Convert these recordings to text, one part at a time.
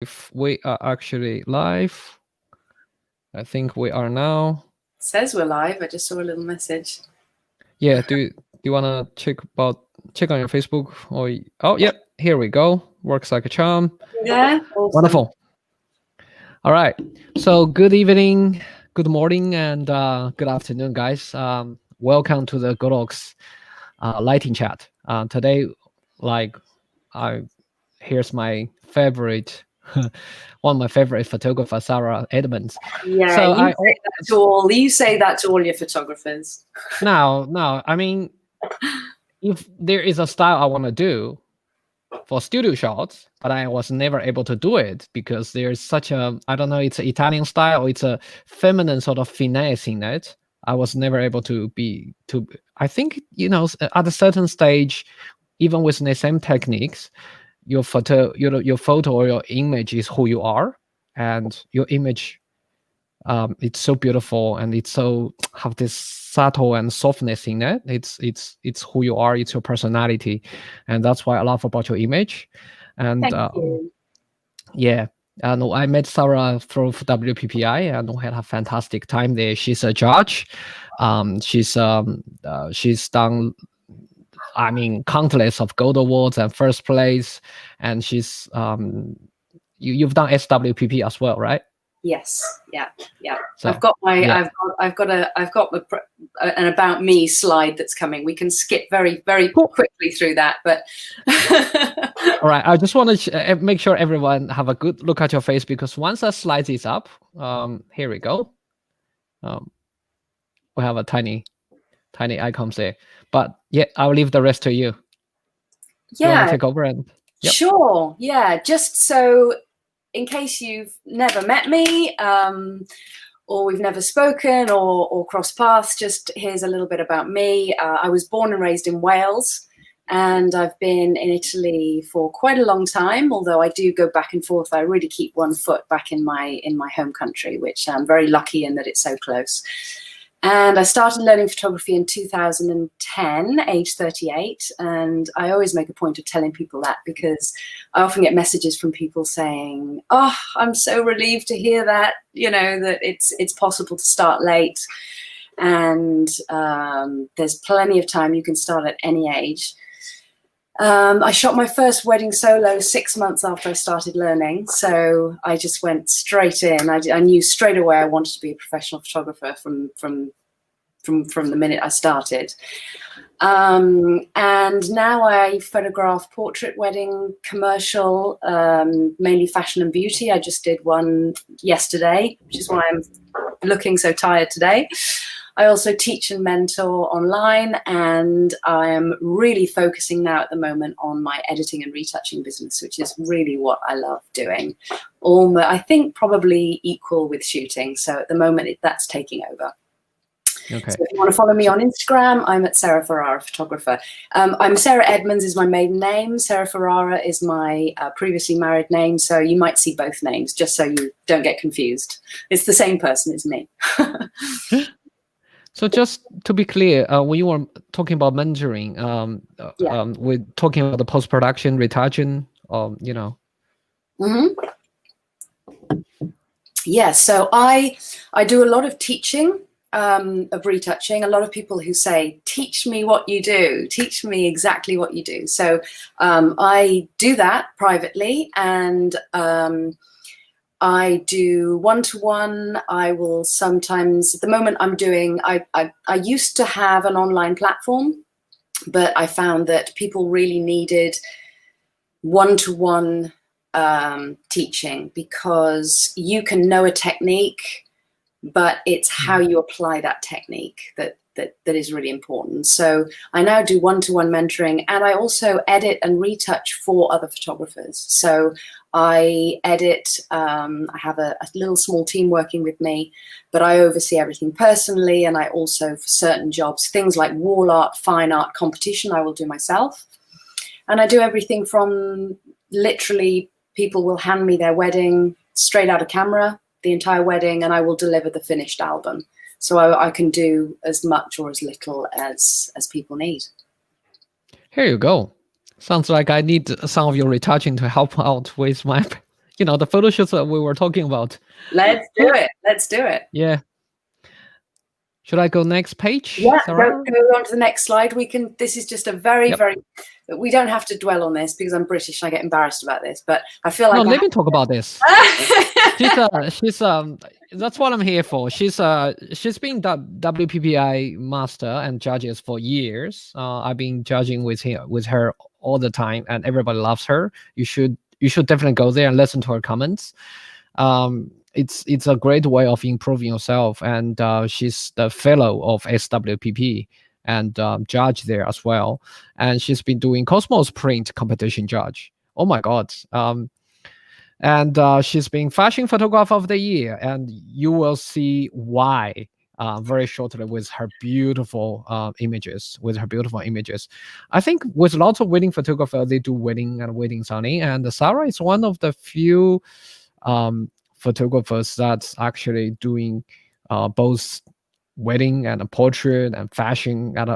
if we are actually live. I think we are now. It says we're live. I just saw a little message. Yeah, do you want to check on your Facebook or yeah, here we go. Works like a charm. Yeah, awesome. Wonderful. All right. So good evening, good morning, and good afternoon, guys. Welcome to the Godox lighting chat. Today, here's my favorite, one of my favorite photographers, Sarah Edmunds. Yeah, so you say that to all your photographers. No, I mean, if there is a style I want to do for studio shots, but I was never able to do it because there's such a, I don't know, it's an Italian style or it's a feminine sort of finesse in it. I was never able to I think, at a certain stage, even with the same techniques, your photo or your image is who you are, and your image, it's so beautiful and it's so have this subtle and softness in it. It's who you are, it's your personality, and that's why I love about your image. And Thank you. Yeah, and I met Sarah through WPPI and we had a fantastic time there. She's a judge. She's done, I mean, countless of gold awards and first place, and she's you've done SWPP as well, right? Yes, yeah. So, I've got an about me slide that's coming. We can skip very quickly through that, but all right. I just want to make sure everyone have a good look at your face, because once that slide is up, here we go. We have a tiny icons there, but yeah, I'll leave the rest to you. Yeah, you want to take over and yep. Sure. Yeah, just so in case you've never met me, or we've never spoken or crossed paths, just here's a little bit about me. I was born and raised in Wales, and I've been in Italy for quite a long time, although I do go back and forth. I really keep one foot back in my home country, which I'm very lucky in that it's so close. And I started learning photography in 2010, age 38. And I always make a point of telling people that, because I often get messages from people saying, oh, I'm so relieved to hear that, that it's possible to start late. And there's plenty of time. You can start at any age. I shot my first wedding solo 6 months after I started learning, so I just went straight in. I knew straight away I wanted to be a professional photographer from the minute I started. And now I photograph portrait, wedding, commercial, mainly fashion and beauty. I just did one yesterday, which is why I'm looking so tired today. I also teach and mentor online, and I am really focusing now at the moment on my editing and retouching business, which is really what I love doing. I think probably equal with shooting. So at the moment, that's taking over. Okay. So if you want to follow me on Instagram, I'm at Sarah Ferrara Photographer. I'm Sarah Edmunds is my maiden name. Sarah Ferrara is my previously married name. So you might see both names, just so you don't get confused. It's the same person as me. So just to be clear, when you were talking about mentoring, we're talking about the post-production, retouching, Mm-hmm. Yeah, so I do a lot of teaching of retouching. A lot of people who say, teach me what you do, teach me exactly what you do. So I do that privately, and I do one-to-one. I will sometimes, at the moment I'm doing, I used to have an online platform, but I found that people really needed one-to-one teaching, because you can know a technique, but it's how you apply that technique that is really important. So I now do one-to-one mentoring, and I also edit and retouch for other photographers. So I edit, I have a little small team working with me, but I oversee everything personally. And I also, for certain jobs, things like wall art, fine art, competition, I will do myself. And I do everything from literally people will hand me their wedding straight out of camera, the entire wedding, and I will deliver the finished album. So I can do as much or as little as people need. Here you go. Sounds like I need some of your retouching to help out with my the photo shoots that we were talking about. Let's do it. Let's do it. Yeah. Should I go next page, Yeah, Sarah? go on to the next slide. This is just a very, we don't have to dwell on this because I'm British and I get embarrassed about this, but I feel like. No, let me talk about this. she's that's what I'm here for. She's been WPPI master and judges for years. I've been judging with her all the time, and everybody loves her. You should definitely go there and listen to her comments. It's a great way of improving yourself, and she's the fellow of SWPP and judge there as well. And she's been doing Cosmos print competition judge. Oh my God. And she's been fashion photographer of the year, and you will see why very shortly with her beautiful images. I think with lots of wedding photographers, they do wedding and wedding signing, and Sarah is one of the few photographers that's actually doing both wedding and a portrait and fashion and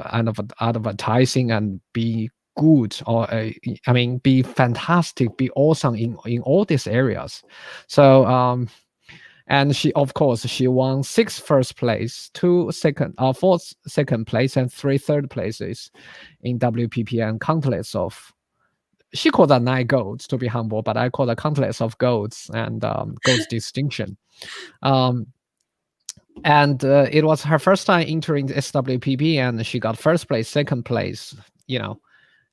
advertising and be good, or be fantastic, be awesome in all these areas. So and she, of course, she won 6 first place, 4 second place, and 3 third places in WPP, and countless of, she called that 9 golds, to be humble, but I call that countless of golds and golds distinction. And it was her first time entering the SWPP, and she got first place, second place,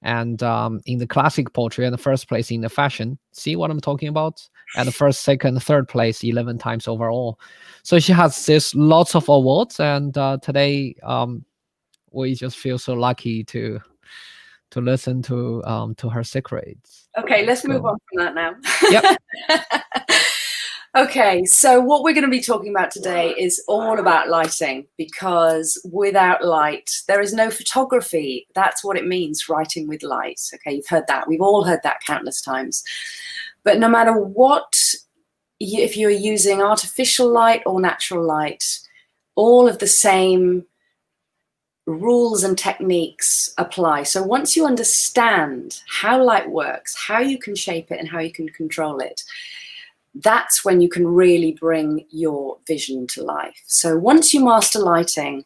and in the classic portrait, and the first place in the fashion. See what I'm talking about? And the first, second, third place 11 times overall. So she has this lots of awards, and today we just feel so lucky to listen to her secrets. Okay, let's move on from that now. Yep. Okay, so what we're going to be talking about today is all about lighting, because without light, there is no photography. That's what it means, writing with light. Okay, you've heard that. We've all heard that countless times. But no matter what, if you're using artificial light or natural light, all of the same rules and techniques apply. So once you understand how light works, how you can shape it and how you can control it, that's when you can really bring your vision to life. So once you master lighting,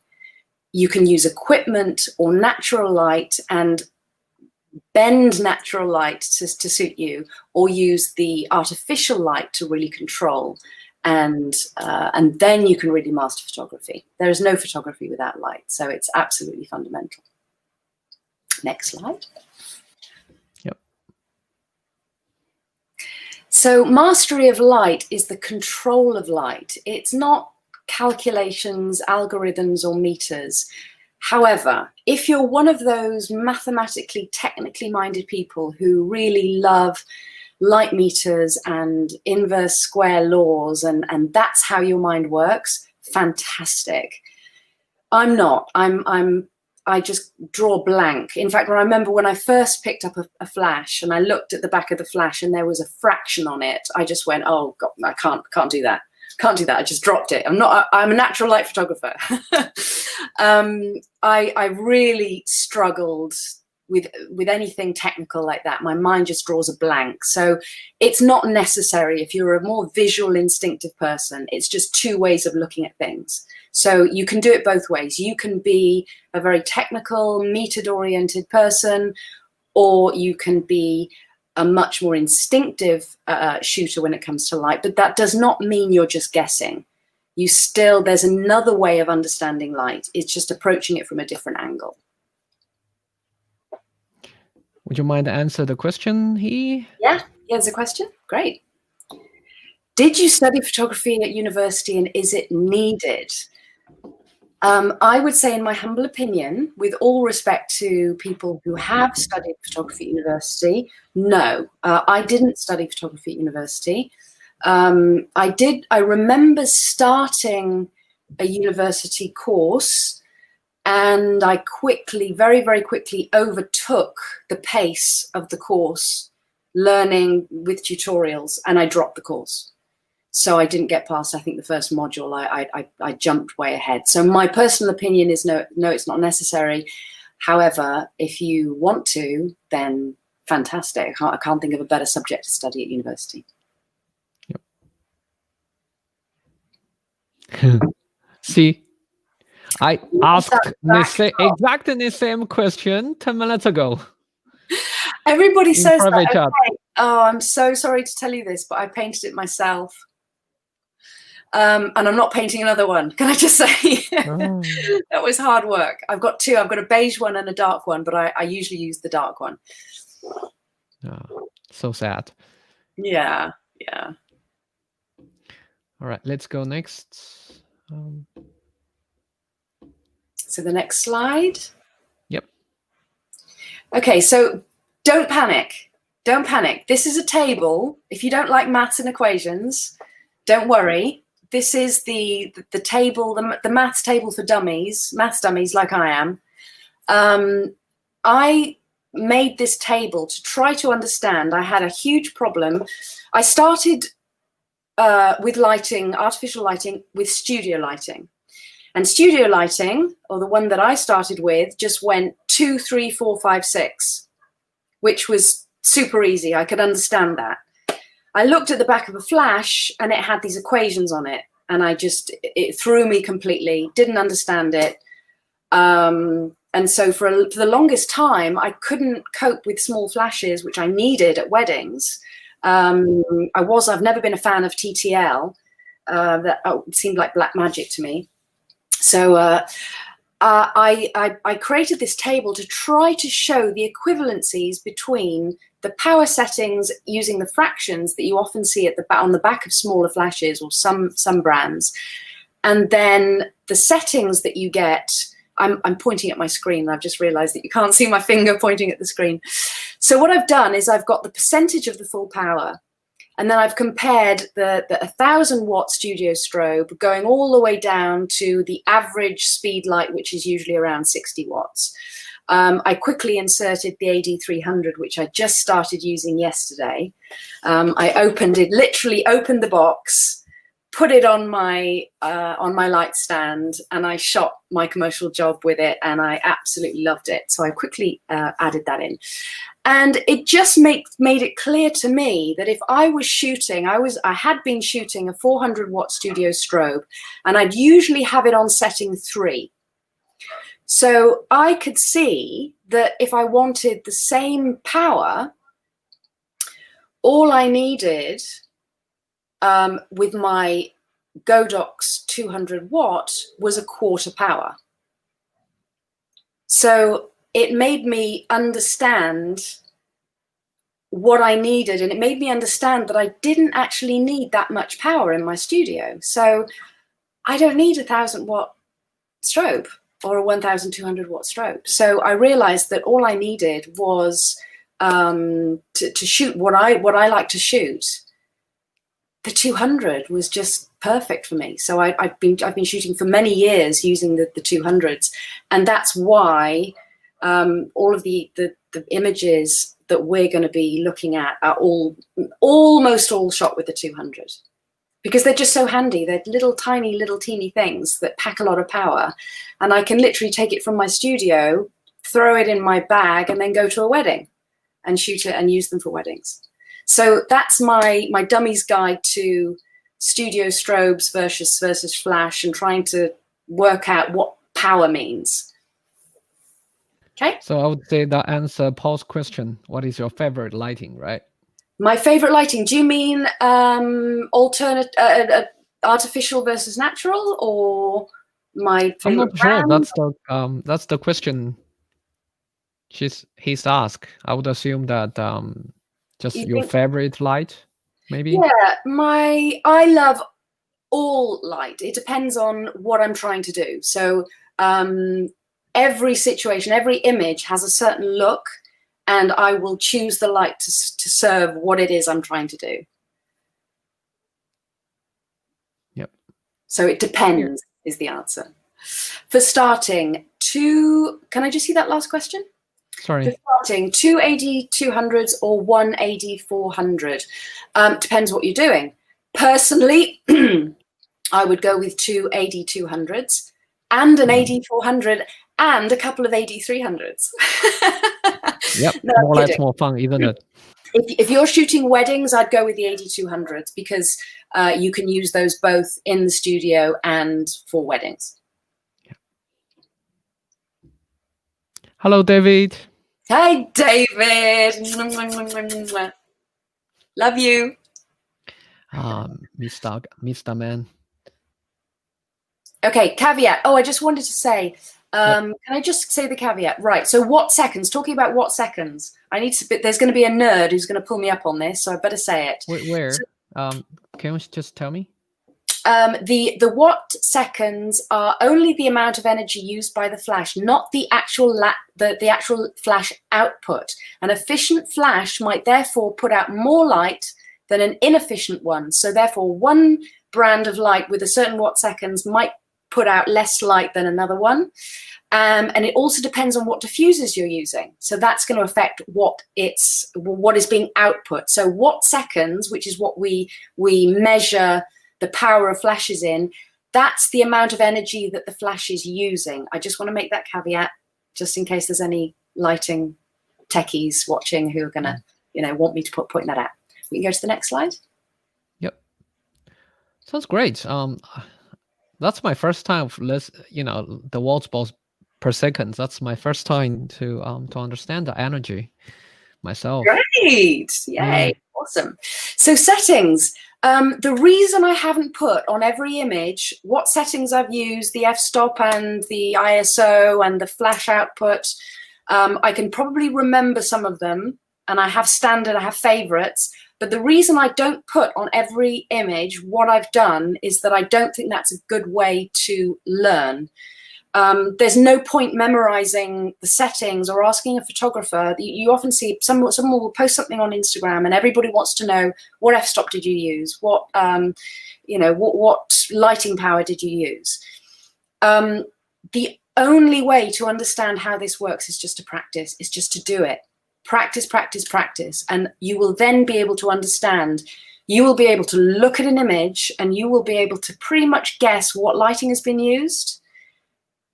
you can use equipment or natural light and bend natural light to suit you, or use the artificial light to really control, and then you can really master photography. There is no photography without light, so it's absolutely fundamental. Next slide. Yep. So mastery of light is the control of light. It's not calculations, algorithms, or meters. However, if you're one of those mathematically, technically minded people who really love light meters and inverse square laws, and that's how your mind works, fantastic. I'm not. I just draw blank. In fact, I remember when I first picked up a flash and I looked at the back of the flash and there was a fraction on it, I just went, oh God, I can't do that. Can't do that. I just dropped it. I'm a natural light photographer. I really struggled with anything technical like that. My mind just draws a blank. So it's not necessary. If you're a more visual, instinctive person, it's just 2 ways of looking at things. So you can do it both ways. You can be a very technical, metered-oriented person, or you can be a much more instinctive shooter when it comes to light. But that does not mean you're just guessing. There's another way of understanding light. It's just approaching it from a different angle. Would you mind to answer the question here? Yeah, there's a question. Great. Did you study photography at university, and is it needed? I would say, in my humble opinion, with all respect to people who have studied photography at university, no, I didn't study photography at university. I remember starting a university course, and I quickly, very, very quickly overtook the pace of the course, learning with tutorials, and I dropped the course. So I didn't get past, I think, the first module. I jumped way ahead. So my personal opinion is no, it's not necessary. However, if you want to, then fantastic. I can't think of a better subject to study at university. See, I asked that exactly the same question 10 minutes ago. Everybody says private that. chat. Okay. Oh, I'm so sorry to tell you this, but I painted it myself. And I'm not painting another one. Can I just say that was hard work. I've got two. I've got a beige one and a dark one, but I usually use the dark one. Oh, so sad. Yeah, yeah. All right, let's go next. So the next slide. Yep. Okay, so don't panic. Don't panic. This is a table. If you don't like maths and equations, don't worry. This is the table, the maths table for dummies, maths dummies like I am. I made this table to try to understand. I had a huge problem. I started with lighting, artificial lighting, with studio lighting. And studio lighting, or the one that I started with, just went 2, 3, 4, 5, 6, which was super easy. I could understand that. I looked at the back of a flash and it had these equations on it, and it threw me completely, didn't understand it. And so for the longest time, I couldn't cope with small flashes, which I needed at weddings. I've never been a fan of TTL. That seemed like black magic to me. So I created this table to try to show the equivalencies between the power settings using the fractions that you often see on the back of smaller flashes or some brands, and then the settings that you get. I'm pointing at my screen. I've just realized that you can't see my finger pointing at the screen. So what I've done is I've got the percentage of the full power, and then I've compared the 1,000 watt studio strobe going all the way down to the average speed light, which is usually around 60 watts. I quickly inserted the AD200, which I just started using yesterday. I literally opened the box, put it on my light stand, and I shot my commercial job with it, and I absolutely loved it. So I quickly added that in. And it just made it clear to me that if I was shooting, I had been shooting a 400 watt studio strobe, and I'd usually have it on setting 3. So I could see that if I wanted the same power, all I needed with my Godox 200 watt was a quarter power. So it made me understand what I needed, and it made me understand that I didn't actually need that much power in my studio. So I don't need a 1,000 watt strobe or a 1,200 watt strobe. So I realized that all I needed was to shoot what I like to shoot. The 200 was just perfect for me. So I've been shooting for many years using the 200s, and that's why all of the images that we're going to be looking at are almost all shot with the 200, because they're just so handy. They're little teeny things that pack a lot of power, and I can literally take it from my studio, throw it in my bag, and then go to a wedding and shoot it and use them for weddings. So that's my dummy's guide to studio strobes versus flash, and trying to work out what power means. Okay. So I would say that answer Paul's question. What is your favorite lighting, right? My favorite lighting. Do you mean alternate, artificial versus natural, or my favorite? I'm not sure. Brand? That's the question he's asked. I would assume that just your favorite light, maybe. Yeah, I love all light. It depends on what I'm trying to do. So every situation, every image has a certain look, and I will choose the light to serve what it is I'm trying to do. Yep. So it depends is the answer. For starting, can I just see that last question? Sorry. For starting, 2 AD200s or 1 AD400. Depends what you're doing. Personally, I would go with 2 AD200s and an AD400 and a couple of AD300s. Yep, No, more lights, more fun, isn't it? If you're shooting weddings, I'd go with the AD200s because you can use those both in the studio and for weddings. Hello, David. Hi, David. Love you. Mr. Man. Okay, caveat. Oh, I just wanted to say, can I just say the caveat? Right, so watt seconds, talking about watt seconds. I need to, there's going to be a nerd who's going to pull me up on this, so I better say it. Where? Can you just tell me? The watt seconds are only the amount of energy used by the flash, not the actual the actual flash output. An efficient flash might therefore put out more light than an inefficient one. So therefore, one brand of light with a certain watt seconds might put out less light than another one. And it also depends on what diffusers you're using. So that's going to affect what is being output. So watt seconds, which is what we measure the power of flashes in, that's the amount of energy that the flash is using. I just want to make that caveat, just in case there's any lighting techies watching who are going to, want me to point that out. We can go to the next slide. Yep. Sounds great. That's my first time of the watts per second. That's my first time to understand the energy myself. Great. Yay. Awesome. So settings. The reason I haven't put on every image what settings I've used, the f-stop and the ISO and the flash output, I can probably remember some of them, and I have standard, I have favorites. But the reason I don't put on every image what I've done is that I don't think that's a good way to learn. There's no point memorizing the settings or asking a photographer. You often see someone will post something on Instagram and everybody wants to know, what f-stop did you use? What lighting power did you use? The only way to understand how this works is just to practice, is just to do it. Practice, practice, practice. And you will then be able to understand. You will be able to look at an image and you will be able to pretty much guess what lighting has been used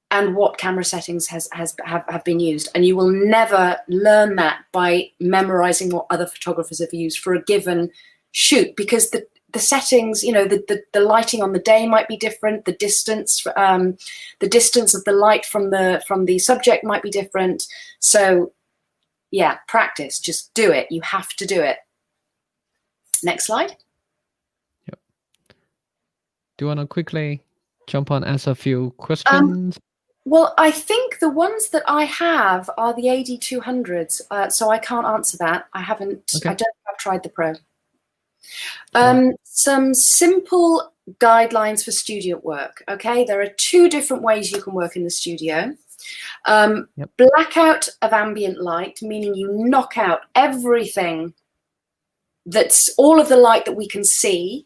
and what camera settings have been used. And you will never learn that by memorizing what other photographers have used for a given shoot, because the settings, the lighting on the day might be different, the distance of the light from the subject might be different. So yeah, practice, just do it. You have to do it. Next slide. Yep. Do you want to quickly jump on, answer a few questions? Well, I think the ones that I have are the AD200s, so I can't answer that. I haven't. Okay. I don't think I've tried the Pro. Some simple guidelines for studio work. Okay, there are two different ways you can work in the studio. Blackout of ambient light, meaning you knock out everything that's all of the light that we can see.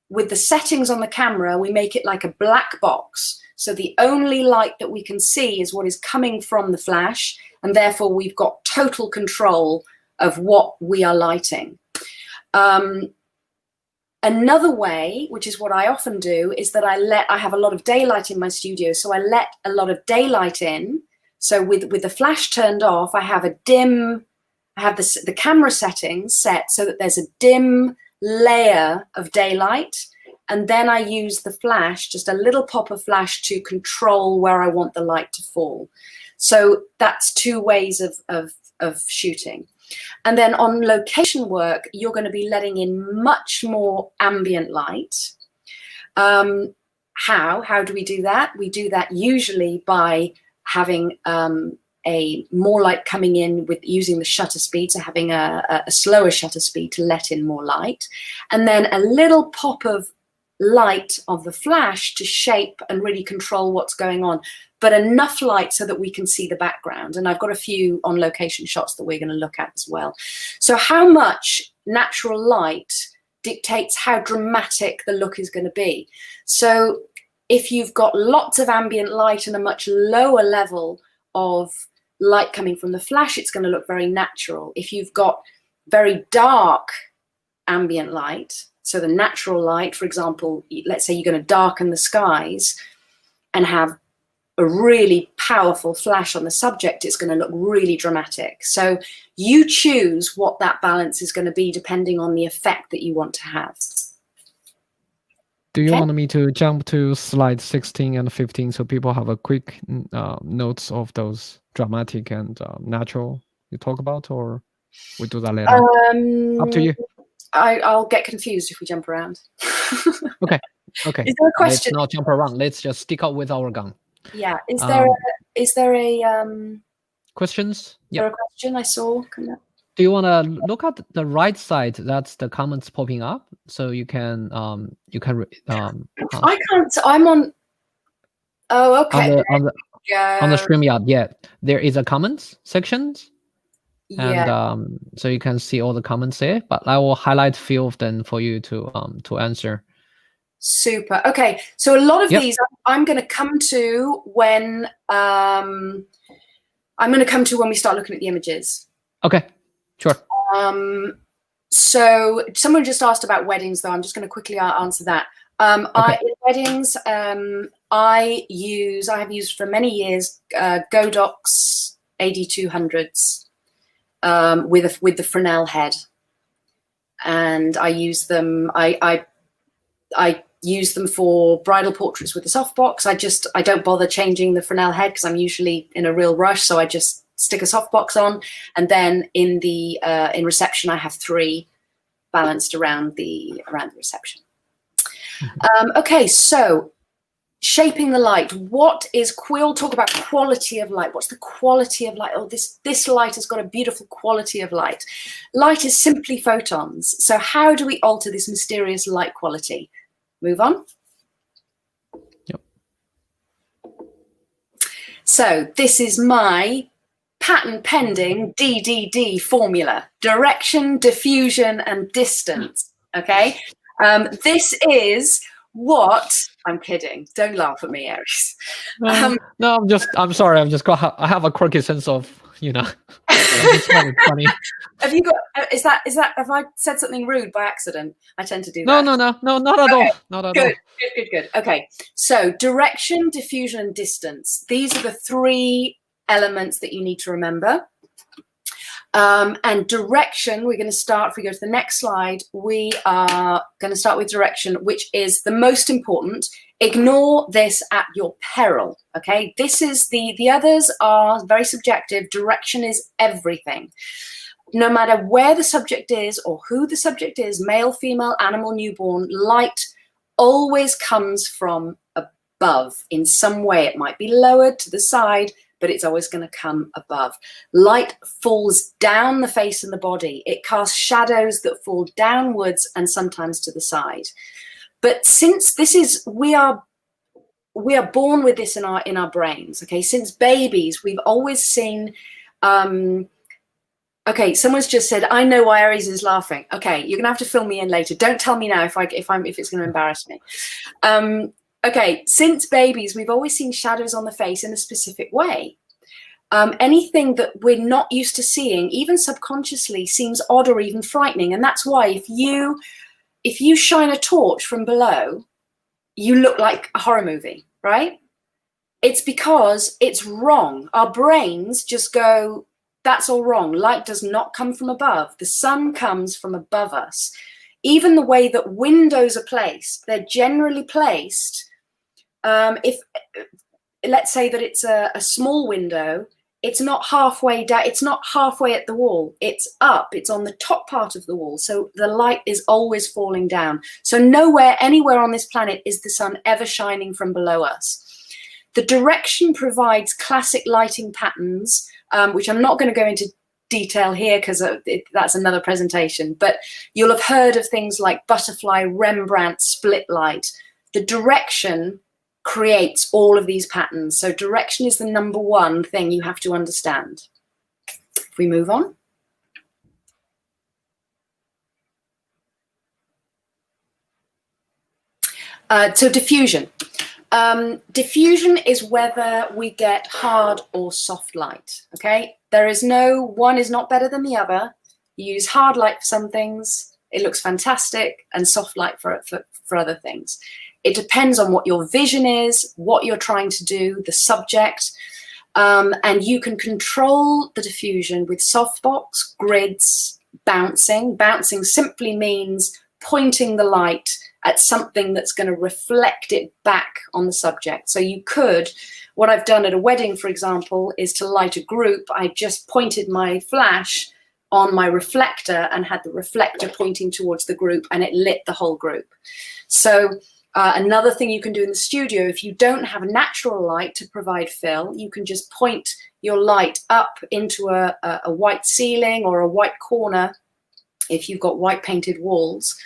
With the settings on the camera, we make it like a black box. So the only light that we can see is what is coming from the flash, and therefore we've got total control of what we are lighting. Another way, which is what I often do, is that I have a lot of daylight in my studio, so I let a lot of daylight in. So with the flash turned off, I have the camera settings set so that there's a dim layer of daylight. And then I use the flash, just a little pop of flash, to control where I want the light to fall. So that's two ways of shooting. And then on location work, you're going to be letting in much more ambient light. How do we do that? We do that usually by having a more light coming in with using the shutter speed, so having a slower shutter speed to let in more light. And then a little pop of light of the flash to shape and really control what's going on, but enough light so that we can see the background. And I've got a few on location shots that we're going to look at as well. So how much natural light dictates how dramatic the look is going to be. So if you've got lots of ambient light and a much lower level of light coming from the flash, it's going to look very natural. If you've got very dark ambient light, so the natural light, for example, let's say you're going to darken the skies and have a really powerful flash on the subject, it's going to look really dramatic. So you choose what that balance is going to be depending on the effect that you want to have. Do you want me to jump to slide 16 and 15 so people have a quick notes of those dramatic and natural you talk about, or we do that later? Up to you. I'll get confused if we jump around. Okay. Is there a question? Let's not jump around. Let's just stick out with our gun. Yeah. Is there a questions? Is there a question I saw? Do you want to look at the right side? That's the comments popping up, so you can I can't. I'm on. Oh, okay. On the StreamYard, yeah, there is a comments section, and so you can see all the comments there. But I will highlight a few of them for you to answer. Super. Okay, so a lot of these I'm going to come to when we start looking at the images. Okay. Sure. So someone just asked about weddings, though. I'm just going to quickly answer that. In weddings, I have used for many years Godox AD200s with the Fresnel head, and I use them. I use them for bridal portraits with the softbox. I don't bother changing the Fresnel head because I'm usually in a real rush, so I just stick a softbox on, and then in reception I have 3 balanced around the reception. Okay, so shaping the light. We'll talk about quality of light. What's the quality of light? Oh, this light has got a beautiful quality of light. Light is simply photons. So how do we alter this mysterious light quality? Move on. Yep. So this is my patent pending DDD formula: direction, diffusion, and distance. Okay, this is what I'm kidding. Don't laugh at me, Aries. No, I'm sorry. I have a quirky sense of, it's funny. Have you got? Is that? Have I said something rude by accident? I tend to do that. No, not at all. Not at all. Good. Okay, so direction, diffusion, and distance. These are the 3 elements that you need to remember. And direction, we're going to start, if we go to the next slide, we are going to start with direction, which is the most important. Ignore this at your peril, okay? This is the others are very subjective. Direction is everything. No matter where the subject is or who the subject is, male, female, animal, newborn, light always comes from above in some way. It might be lowered to the side, but it's always going to come above. Light falls down the face and the body. It casts shadows that fall downwards and sometimes to the side. But since we are born with this in our brains, okay? Since babies, we've always seen. Okay, someone's just said, I know why Aries is laughing. Okay, you're gonna have to fill me in later. Don't tell me now if it's gonna embarrass me. Okay, since babies, we've always seen shadows on the face in a specific way. Anything that we're not used to seeing, even subconsciously, seems odd or even frightening. And that's why if you shine a torch from below, you look like a horror movie, right? It's because it's wrong. Our brains just go, that's all wrong. Light does not come from above. The sun comes from above us. Even the way that windows are placed, they're generally placed. If let's say that it's a small window, it's not halfway down. It's not halfway at the wall. It's up. It's on the top part of the wall. So the light is always falling down. So anywhere on this planet is the sun ever shining from below us. The direction provides classic lighting patterns, which I'm not going to go into detail here because that's another presentation, but you'll have heard of things like butterfly, Rembrandt, split light. The direction creates all of these patterns. So direction is the number 1 thing you have to understand. If we move on. So diffusion. Diffusion is whether we get hard or soft light, okay? There is one is not better than the other. You use hard light for some things, it looks fantastic, and soft light for for other things. It depends on what your vision is, what you're trying to do, the subject, and you can control the diffusion with softbox, grids, bouncing. Bouncing simply means pointing the light at something that's going to reflect it back on the subject. So you could, what I've done at a wedding, for example, is to light a group. I just pointed my flash on my reflector and had the reflector pointing towards the group, and it lit the whole group. So another thing you can do in the studio, if you don't have a natural light to provide fill, you can just point your light up into a white ceiling or a white corner if you've got white painted walls,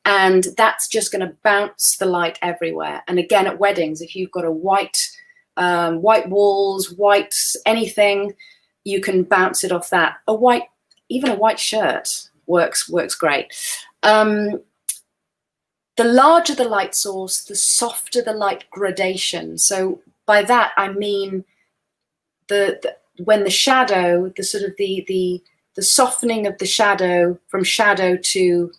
and that's just going to bounce the light everywhere. And again, at weddings, if you've got a white walls, white anything, you can bounce it off that. Even a white shirt works great. The larger the light source, the softer the light gradation. So by that I mean when the shadow, the softening of the shadow from shadow to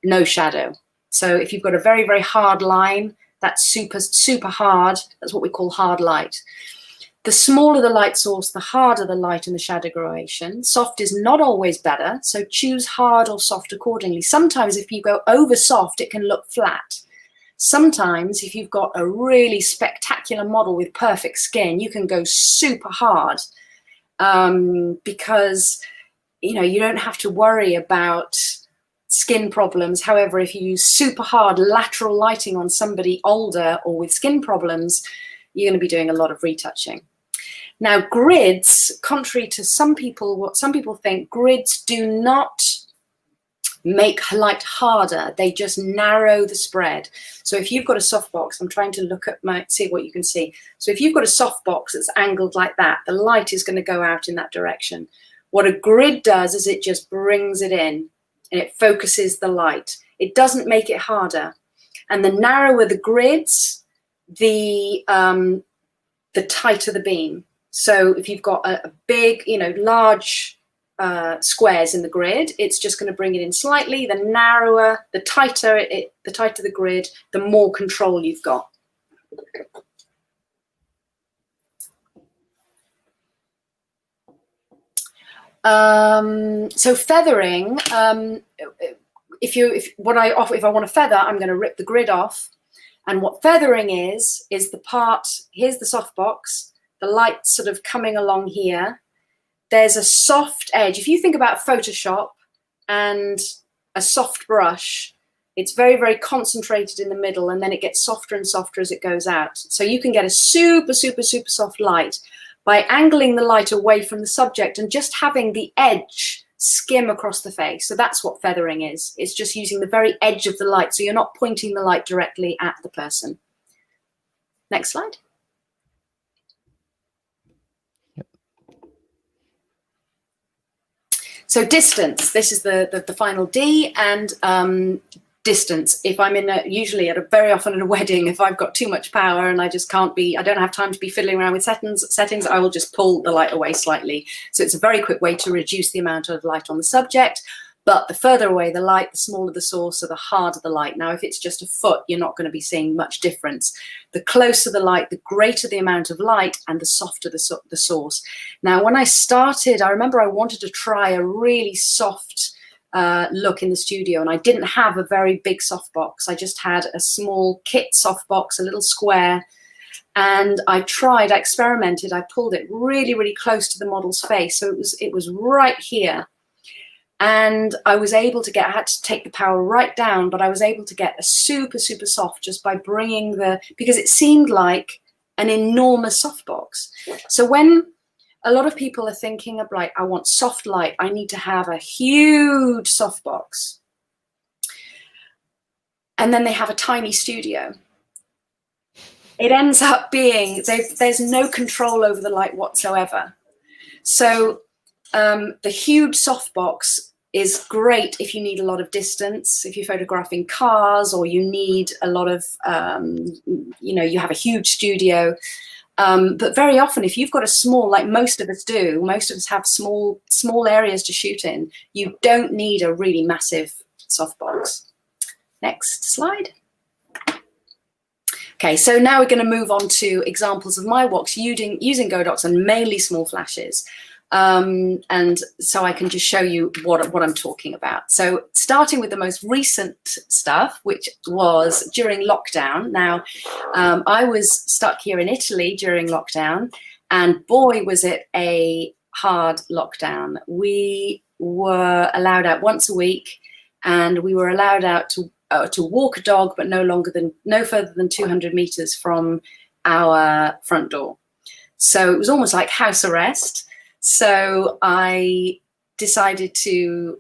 no shadow. So if you've got a very, very hard line, that's super hard. That's what we call hard light. The smaller the light source, the harder the light and the shadow gradation. Soft is not always better, so choose hard or soft accordingly. Sometimes if you go over soft, it can look flat. Sometimes if you've got a really spectacular model with perfect skin, you can go super hard because you don't have to worry about skin problems. However, if you use super hard lateral lighting on somebody older or with skin problems, you're going to be doing a lot of retouching. Now, grids, contrary to what some people think, grids do not make light harder. They just narrow the spread. So if you've got a softbox, I'm trying to look at see what you can see. So if you've got a softbox that's angled like that, the light is going to go out in that direction. What a grid does is it just brings it in and it focuses the light. It doesn't make it harder. And the narrower the grids, the tighter the beam. So if you've got a big, large squares in the grid, it's just going to bring it in slightly. The narrower, the tighter the grid, the more control you've got. So feathering, if I want to feather, I'm going to rip the grid off. And what feathering is the part, here's the softbox, the light sort of coming along here. There's a soft edge. If you think about Photoshop and a soft brush, it's very, very concentrated in the middle, and then it gets softer and softer as it goes out. So you can get a super, super, super soft light by angling the light away from the subject and just having the edge skim across the face. So that's what feathering is. It's just using the very edge of the light. So you're not pointing the light directly at the person. Next slide. Yep. So distance, this is the final D, and distance. If I'm usually very often at a wedding, if I've got too much power and I don't have time to be fiddling around with settings, I will just pull the light away slightly. So it's a very quick way to reduce the amount of light on the subject. But the further away the light, the smaller the source, so the harder the light. Now, if it's just a foot, you're not going to be seeing much difference. The closer the light, the greater the amount of light, and the softer the source. Now, when I started, I remember I wanted to try a really soft look in the studio, and I didn't have a very big softbox. I just had a small kit softbox, a little square, and I experimented. I pulled it really, really close to the model's face, so it was right here. And I was able to I had to take the power right down, but I was able to get a super, super soft just by bringing because it seemed like an enormous softbox. So when a lot of people are thinking of I want soft light, I need to have a huge softbox. And then they have a tiny studio. It ends up being, there's no control over the light whatsoever. So the huge softbox is great if you need a lot of distance, if you're photographing cars, or you need a lot of, you have a huge studio. But very often, if you've got a small, like most of us do, most of us have small areas to shoot in, you don't need a really massive softbox. Next slide. Okay, so now we're going to move on to examples of my walks using Godox and mainly small flashes. And so I can just show you what I'm talking about. So starting with the most recent stuff, which was during lockdown. Now, I was stuck here in Italy during lockdown, and boy, was it a hard lockdown. We were allowed out once a week, and we were allowed out to walk a dog, but no further than 200 meters from our front door. So it was almost like house arrest. So I decided to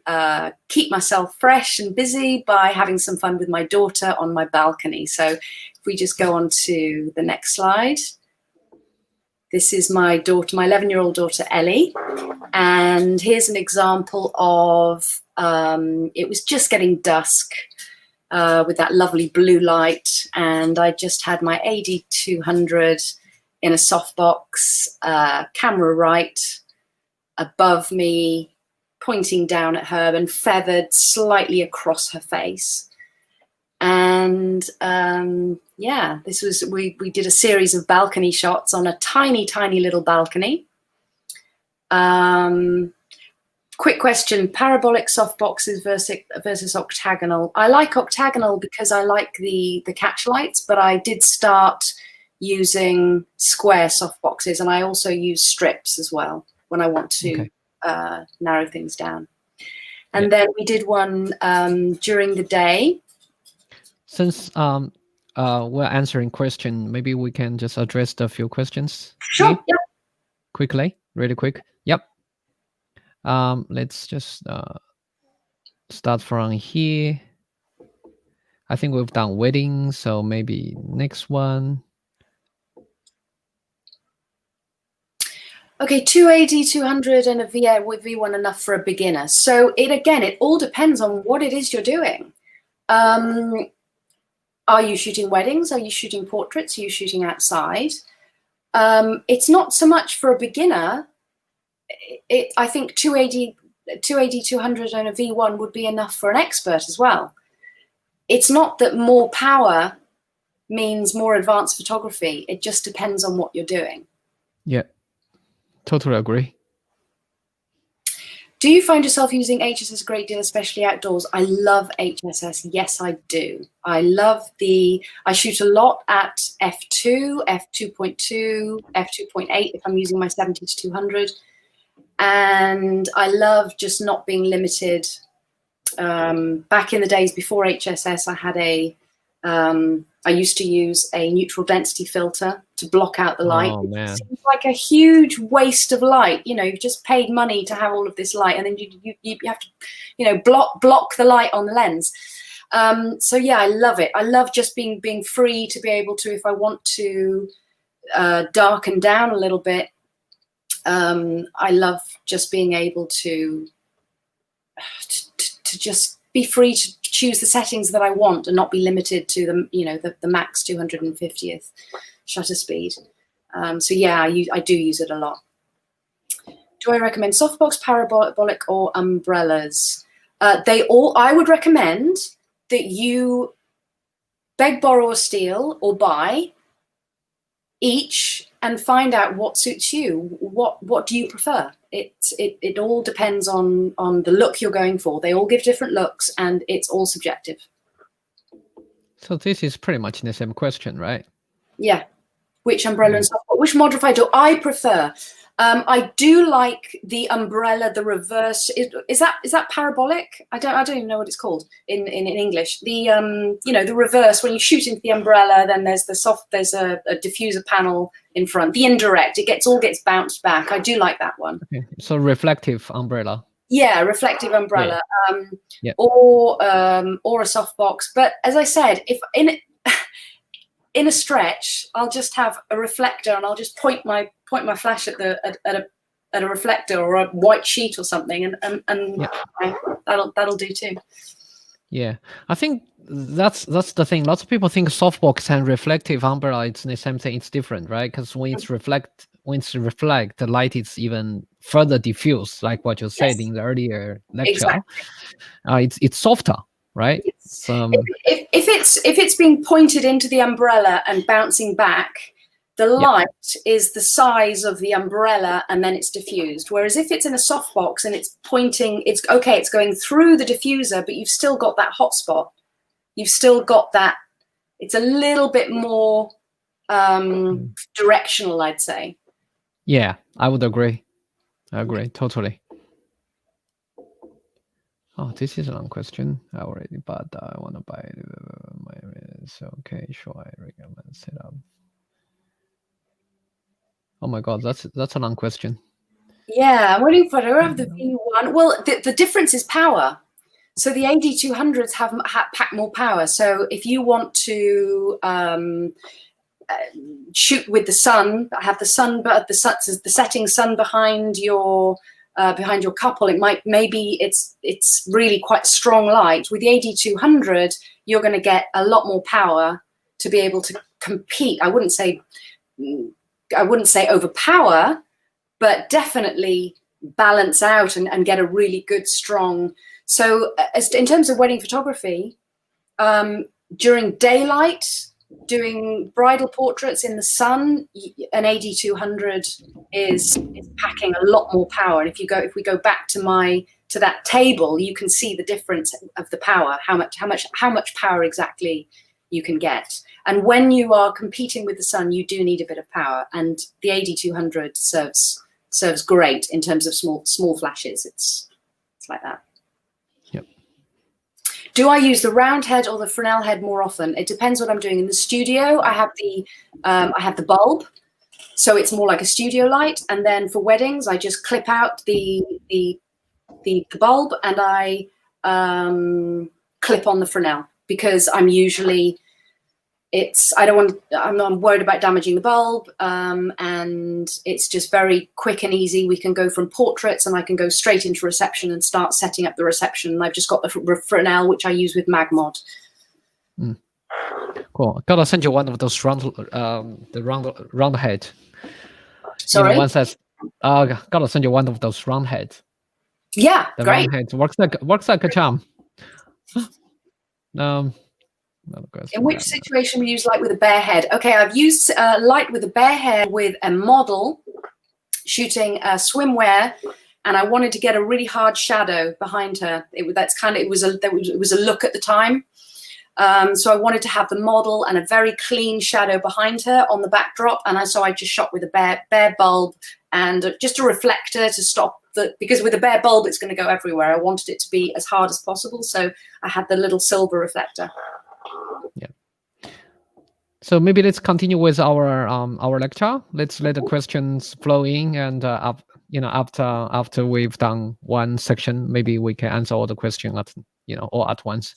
keep myself fresh and busy by having some fun with my daughter on my balcony. So if we just go on to the next slide. This is my daughter, my 11-year-old daughter, Ellie. And here's an example of, it was just getting dusk with that lovely blue light. And I just had my AD200 in a softbox, camera right, above me, pointing down at her and feathered slightly across her face. And yeah, this was, we did a series of balcony shots on a tiny, tiny little balcony. Quick question, parabolic softboxes versus octagonal. I like octagonal because I like the catch lights, but I did start using square softboxes, and I also use strips as well when I want to narrow things down. And then we did one during the day. Since we're answering question, maybe we can just address the few questions. Sure. Okay? Yep. Quickly, really quick. Yep. Let's just start from here. I think we've done weddings, so maybe next one. Okay, 2 AD200 and a V1 enough for a beginner. So it all depends on what it is you're doing. Are you shooting weddings? Are you shooting portraits? Are you shooting outside? It's not so much for a beginner. I think 2 AD200 and a V1 would be enough for an expert as well. It's not that more power means more advanced photography. It just depends on what you're doing. Yeah. Totally agree. Do you find yourself using HSS a great deal, especially outdoors? I love HSS. Yes, I do. I shoot a lot at f2, f2.2, f2.8 if I'm using my 70 to 200. And I love just not being limited. Back in the days before HSS, I used to use a neutral density filter to block out the light. Oh, man. It seems like a huge waste of light. You know, you've just paid money to have all of this light, and then you have to, you know, block the light on the lens. So yeah, I love it. I love just being free to be able to, if I want to darken down a little bit. I love just being able to just be free to choose the settings that I want and not be limited to the max 250th shutter speed. So yeah, I do use it a lot. Do I recommend softbox, parabolic, or umbrellas? I would recommend that you beg, borrow, or steal, or buy each and find out what suits you. What do you prefer? It all depends on the look you're going for. They all give different looks, and it's all subjective. So this is pretty much the same question, right? Yeah. Which umbrella and softbox? Which modifier do I prefer? I do like the umbrella, the reverse. Is that parabolic? I don't even know what it's called in English. The the reverse, when you shoot into the umbrella, then there's a diffuser panel in front. The indirect, it all gets bounced back. I do like that one. Okay. So reflective umbrella. Yeah, reflective umbrella. Yeah. Or a softbox. But as I said, if in a stretch, I'll just have a reflector, and I'll just point my flash at a reflector or a white sheet or something, and yeah. that'll do too. Yeah, I think that's the thing. Lots of people think softbox and reflective umbrella it's the same thing. It's different, right? Because when it's reflect, the light is even further diffused, like what you said in the earlier lecture. Exactly. It's softer, right? If it's being pointed into the umbrella and bouncing back, the light is the size of the umbrella and then it's diffused. Whereas if it's in a softbox and it's pointing, it's going through the diffuser, but you've still got that hot spot. You've still got that. It's a little bit more directional, I'd say. Yeah, I would agree. I agree totally. Oh, this is a long question. I already bought. I want to buy my. So okay, sure. I recommend setup. Oh my God, that's a long question. Yeah, I'm waiting for. I don't have the V1. Well, the difference is power. So the AD200s pack more power. So if you want to shoot with the sun, have the sun, but the setting sun behind your couple, maybe it's really quite strong light. With the AD200, you're going to get a lot more power to be able to compete. I wouldn't say overpower, but definitely balance out and get a really good strong. So in terms of wedding photography, during daylight, doing bridal portraits in the sun, an AD200 is packing a lot more power. And if we go back to that table, you can see the difference of the power, how much power exactly you can get. And when you are competing with the sun, you do need a bit of power. And the AD200 serves great in terms of small flashes. It's like that. Yep. Do I use the round head or the Fresnel head more often? It depends what I'm doing. In the studio, I have the bulb, so it's more like a studio light. And then for weddings, I just clip out the bulb and I clip on the Fresnel, because I'm usually I'm worried about damaging the bulb, and it's just very quick and easy. We can go from portraits and I can go straight into reception and start setting up the reception. And I've just got the Fresnel, which I use with MagMod. Cool. Gotta send you one of those round head. Sorry? One says, gotta send you one of those round heads. Yeah, the great. Round head works like a charm. In which situation we use light with a bare head? Okay, I've used light with a bare head with a model shooting swimwear, and I wanted to get a really hard shadow behind her. It was a look at the time, so I wanted to have the model and a very clean shadow behind her on the backdrop, and so I just shot with a bare bulb and just a reflector to stop because with a bare bulb it's going to go everywhere. I wanted it to be as hard as possible, so I had the little silver reflector. Yeah. So maybe let's continue with our lecture. Let's let the questions flow in, and after we've done one section, maybe we can answer all the questions all at once.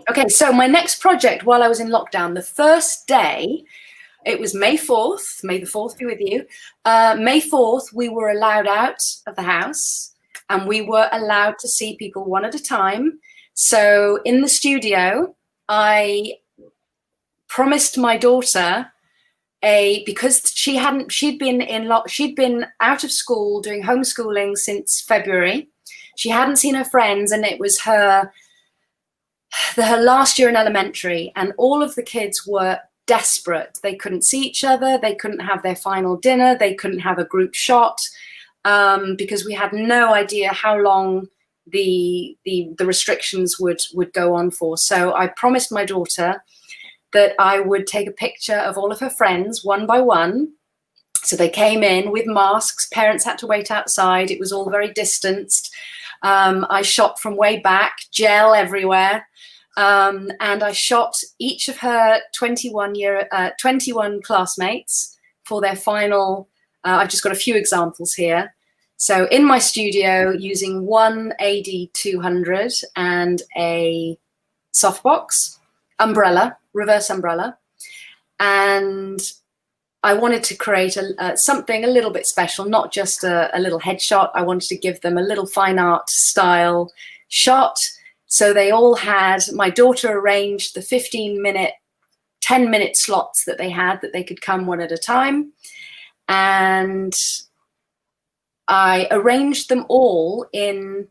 Okay, so my next project while I was in lockdown, the first day, it was May 4th. May the 4th be with you. May 4th, we were allowed out of the house, and we were allowed to see people one at a time. So in the studio, I promised my daughter because she'd been out of school doing homeschooling since February. She hadn't seen her friends, and it was her last year in elementary, and all of the kids were desperate. They couldn't see each other, they couldn't have their final dinner, they couldn't have a group shot, because we had no idea how long the restrictions would go on for. So I promised my daughter that I would take a picture of all of her friends one by one. So they came in with masks, parents had to wait outside, it was all very distanced. I shot from way back, gel everywhere, and I shot each of her 21 classmates for their final. I've just got a few examples here. So in my studio, using one AD200 and a softbox, reverse umbrella, and I wanted to create something a little bit special, not just a little headshot. I wanted to give them a little fine art style shot. So they all had, my daughter arranged the 15-minute, 10-minute slots that they had, that they could come one at a time. And I arranged them all in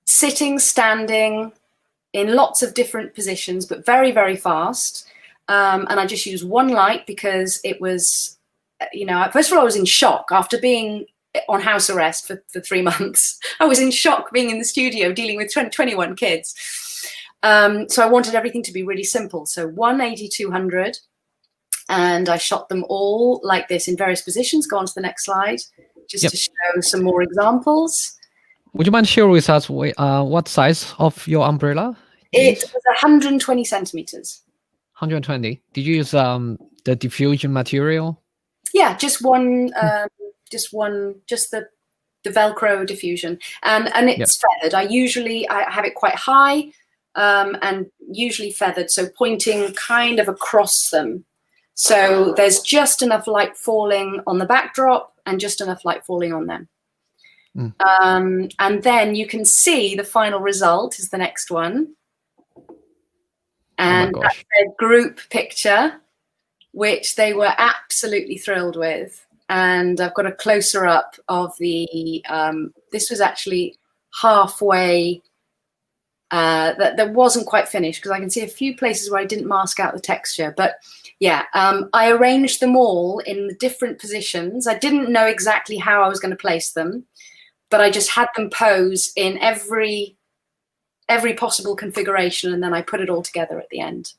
sitting, standing, in lots of different positions, but very, very fast. And I just used one light because it was, first of all, I was in shock after being on house arrest for 3 months. I was in shock being in the studio dealing with 21 kids. So I wanted everything to be really simple. So one AD200, and I shot them all like this in various positions. Go on to the next slide, just to show some more examples. Would you mind sharing with us what size of your umbrella? It was 120 centimeters. 120. Did you use the diffusion material? Yeah, just one, just the Velcro diffusion, and it's feathered. I have it quite high, and usually feathered, so pointing kind of across them. So there's just enough light falling on the backdrop and just enough light falling on them. And then you can see the final result is the next one. And that's their group picture, which they were absolutely thrilled with. And I've got a closer up of the, this was actually halfway, that wasn't quite finished because I can see a few places where I didn't mask out the texture. But yeah, I arranged them all in the different positions. I didn't know exactly how I was going to place them, but I just had them pose in every possible configuration, and then I put it all together at the end.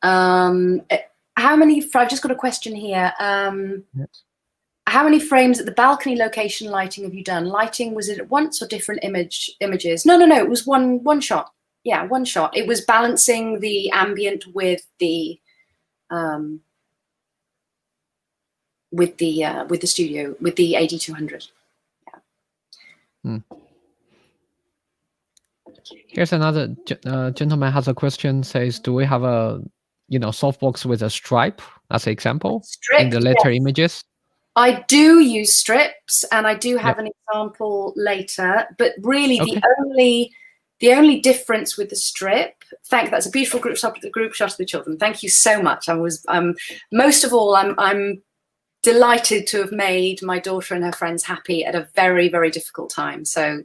How many, I've just got a question here. How many frames at the balcony location lighting have you done? Lighting, was it at once or different images? No, it was one shot. Yeah, one shot. It was balancing the ambient with the studio, with the AD200. Yeah. Here's another gentleman has a question. Says, do we have a softbox with a stripe as an example in the later images? I do use strips, and I do have an example later. But really, the only difference with the strip. That's a beautiful group shot of the children. Thank you so much. Most of all, I'm delighted to have made my daughter and her friends happy at a very, very difficult time. So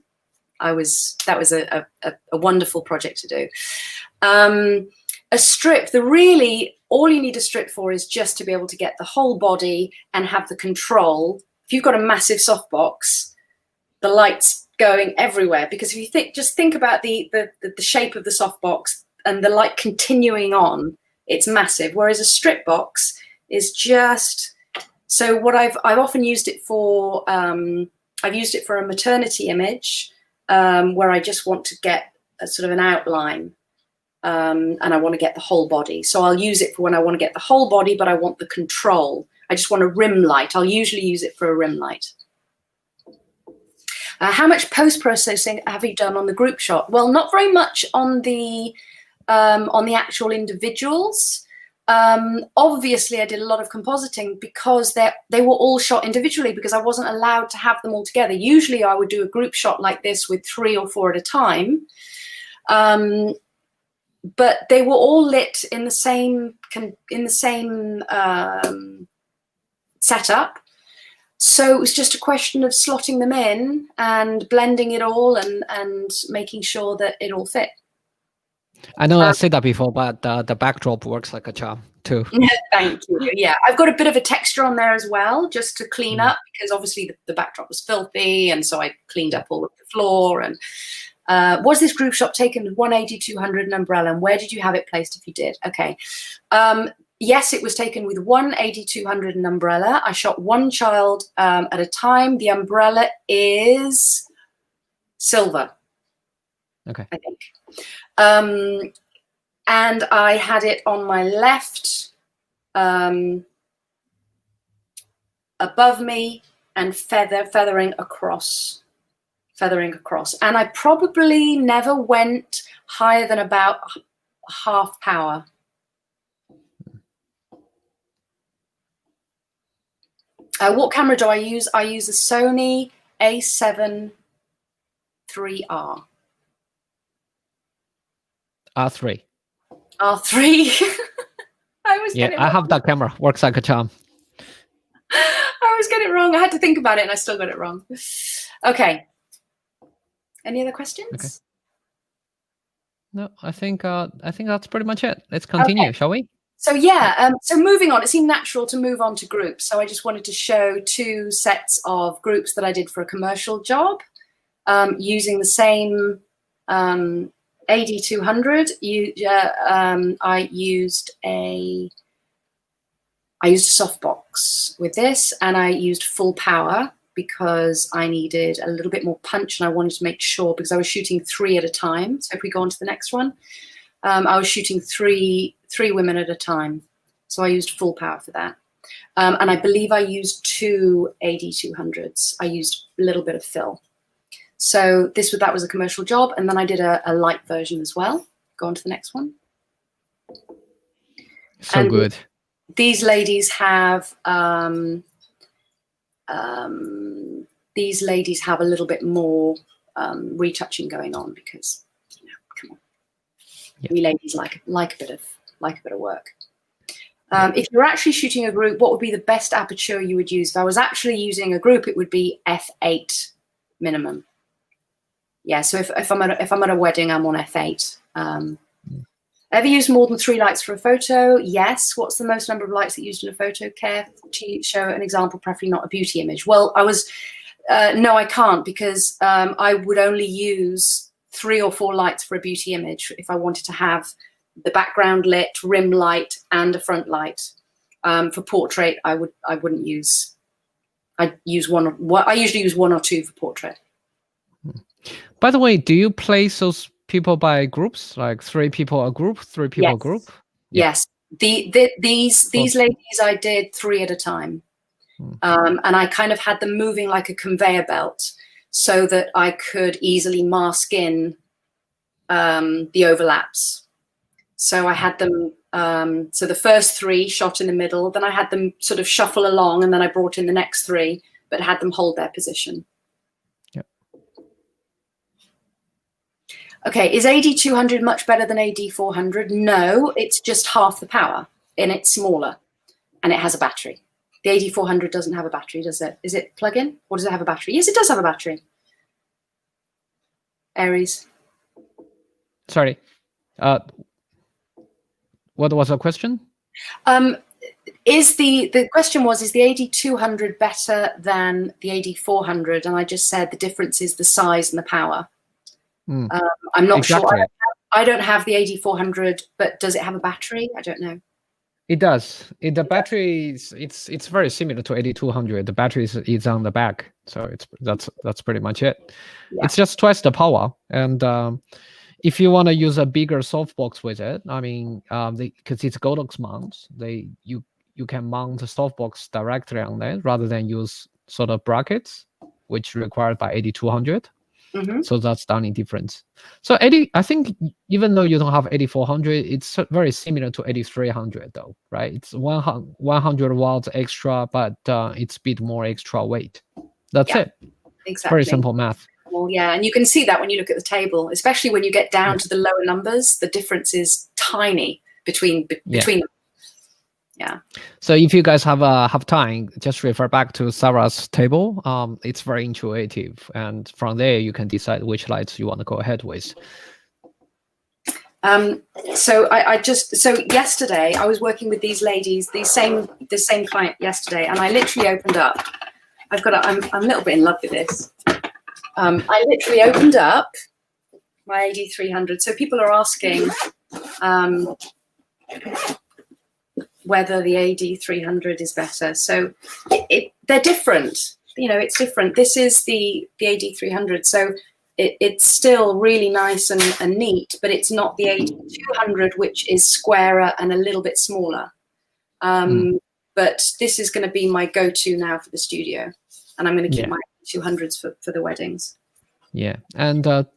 that was a wonderful project to do. A strip, all you need a strip for is just to be able to get the whole body and have the control. If you've got a massive softbox, the light's going everywhere, because if you just think about the shape of the softbox and the light continuing on, it's massive. Whereas a strip box is just, so what I've often used it for, I've used it for a maternity image, where I just want to get a sort of an outline, and I want to get the whole body. So I'll use it for when I want to get the whole body, but I want the control. I just want a rim light. I'll usually use it for a rim light. How much post-processing have you done on the group shot? Well, not very much on the actual individuals. Obviously, I did a lot of compositing because they were all shot individually, because I wasn't allowed to have them all together. Usually, I would do a group shot like this with 3 or 4 at a time. But they were all lit in the same setup. So it was just a question of slotting them in and blending it all and making sure that it all fit. I know I said that before, but the backdrop works like a charm too. Thank you. Yeah, I've got a bit of a texture on there as well, just to clean up, because obviously the backdrop was filthy, and so I cleaned up all of the floor. And was this group shot taken with one AD200 and umbrella, and where did you have it placed if you did? Okay. Yes, it was taken with one AD200 and umbrella. I shot one child at a time. The umbrella is silver. Okay. I think. And I had it on my left, above me, and feathering across. And I probably never went higher than about half power. What camera do I use? I use a Sony A7 IIIR. R3. R3. I have that camera. Works like a charm. I always get it wrong. I had to think about it and I still got it wrong. Okay. Any other questions? Okay. No, I think that's pretty much it. Let's continue, shall we? So yeah, so moving on, it seemed natural to move on to groups. So I just wanted to show 2 sets of groups that I did for a commercial job using the same AD200. I used a softbox with this, and I used full power because I needed a little bit more punch, and I wanted to make sure, because I was shooting 3 at a time. So if we go on to the next one, I was shooting three women at a time. So I used full power for that. And I believe I used 2 AD200s. I used a little bit of fill. So that was a commercial job. And then I did a light version as well. Go on to the next one. So and good. These ladies have a little bit more retouching going on because, come on. Yep. We ladies like a bit of work. If you're actually shooting a group, what would be the best aperture you would use? If I was actually using a group, it would be f8 minimum. Yeah. So if I'm at a wedding, I'm on f8. Ever used more than 3 lights for a photo? Yes. What's the most number of lights that you used in a photo? Care to show an example, preferably not a beauty image. Well, no, I can't, because I would only use 3 or 4 lights for a beauty image if I wanted to have the background lit, rim light, and a front light. For portrait, I'd use one. I usually use 1 or 2 for portrait. By the way, do you place those people by groups, like 3 people a group, 3 people a group? Yes. These ladies, I did 3 at a time. And I kind of had them moving like a conveyor belt so that I could easily mask in the overlaps. So I had them, so the first 3 shot in the middle, then I had them sort of shuffle along, and then I brought in the next 3, but had them hold their position. Yep. Okay, is AD200 much better than AD400? No, it's just half the power, and it's smaller, and it has a battery. The AD400 doesn't have a battery, does it? Is it plug-in, or does it have a battery? Yes, it does have a battery. Aries. Sorry. What was the question? The question was, is the AD200 better than the AD400? And I just said the difference is the size and the power. I'm not sure. I don't have the AD400, but does it have a battery? I don't know. It does. The battery it's very similar to AD200. The battery is on the back, so that's pretty much it. Yeah. It's just twice the power. And if you want to use a bigger softbox with it, I mean, because it's Godox mount, you can mount a softbox directly on it rather than use sort of brackets, which required by AD200. So that's the only difference. So I think even though you don't have AD400, it's very similar to AD300 though, right? It's 100 watts extra, but it's a bit more extra weight. That's it. Exactly. Very simple math. Well, yeah, and you can see that when you look at the table, especially when you get down to the lower numbers, the difference is tiny between them. Yeah. So if you guys have time, just refer back to Sarah's table. It's very intuitive, and from there you can decide which lights you want to go ahead with. So yesterday I was working with these ladies, the same client yesterday, and I literally opened up. I'm a little bit in love with this. I literally opened up my AD300. So people are asking whether the AD300 is better. So they're different. It's different. This is the AD300. So it's still really nice and neat, but it's not the AD200, which is squarer and a little bit smaller. But this is going to be my go-to now for the studio. And I'm going to keep my 200s for the weddings. Yeah, and to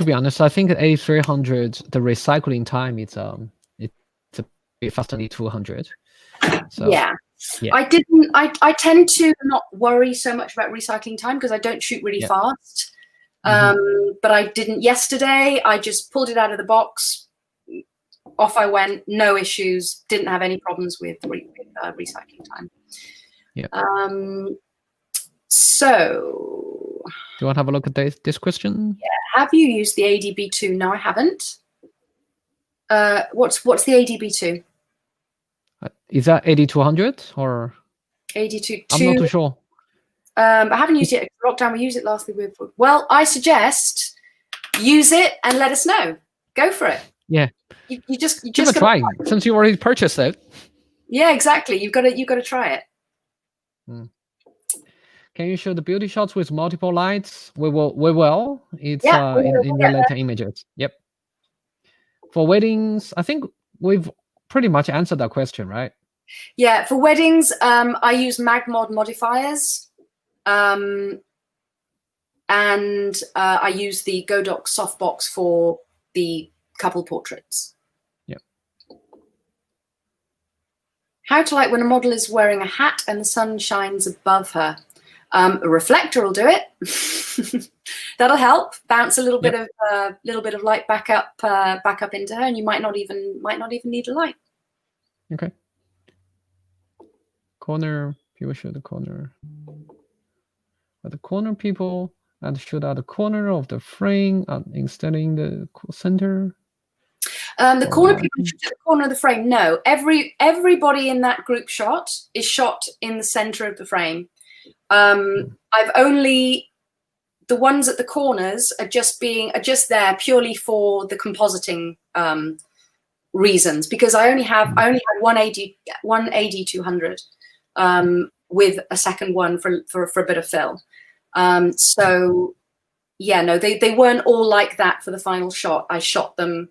be honest, I think A300, the recycling time it's a bit faster than 200. So, yeah. I tend to not worry so much about recycling time because I don't shoot really fast. But I didn't yesterday. I just pulled it out of the box. Off I went. No issues. Didn't have any problems with recycling time. Yeah. So, do you want to have a look at this question? Yeah. have you used the ADB2? No, I haven't. What's the ADB2? Is that AD200 or? AD2? I'm not too sure. I haven't used it. Lockdown, we used it last week. Well, I suggest use it and let us know. Go for it. Yeah. You just Give it a try since you already purchased it. Yeah, exactly. You've got to try it. Can you show the beauty shots with multiple lights? We will. It's Yeah, in the later images. Yep. For weddings, I think we've pretty much answered that question, right? Yeah, for weddings, I use MagMod modifiers, and I use the Godox softbox for the couple portraits. Yep. How to light when a model is wearing a hat and the sun shines above her. A reflector will do it. That'll help bounce a little bit of light back up into her, and you might not even need a light. Okay. Corner people shoot the corner. But the corner people and shoot at the corner of the frame instead in the center. The corner people shoot at the corner of the frame. No, everybody in that group shot is shot in the center of the frame. I've only, the ones at the corners are just there purely for the compositing reasons, because I only had one AD200 with a second one for a bit of fill. So yeah, no, they weren't all like that for the final shot. I shot them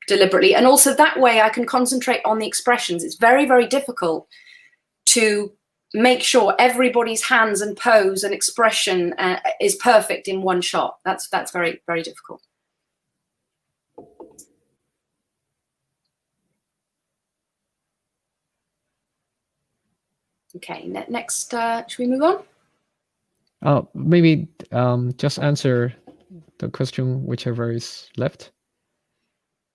deliberately, and also that way I can concentrate on the expressions. It's very, very difficult to make sure everybody's hands and pose and expression is perfect in one shot. That's very, very difficult. Okay, next, should we move on? Maybe just answer the question, whichever is left.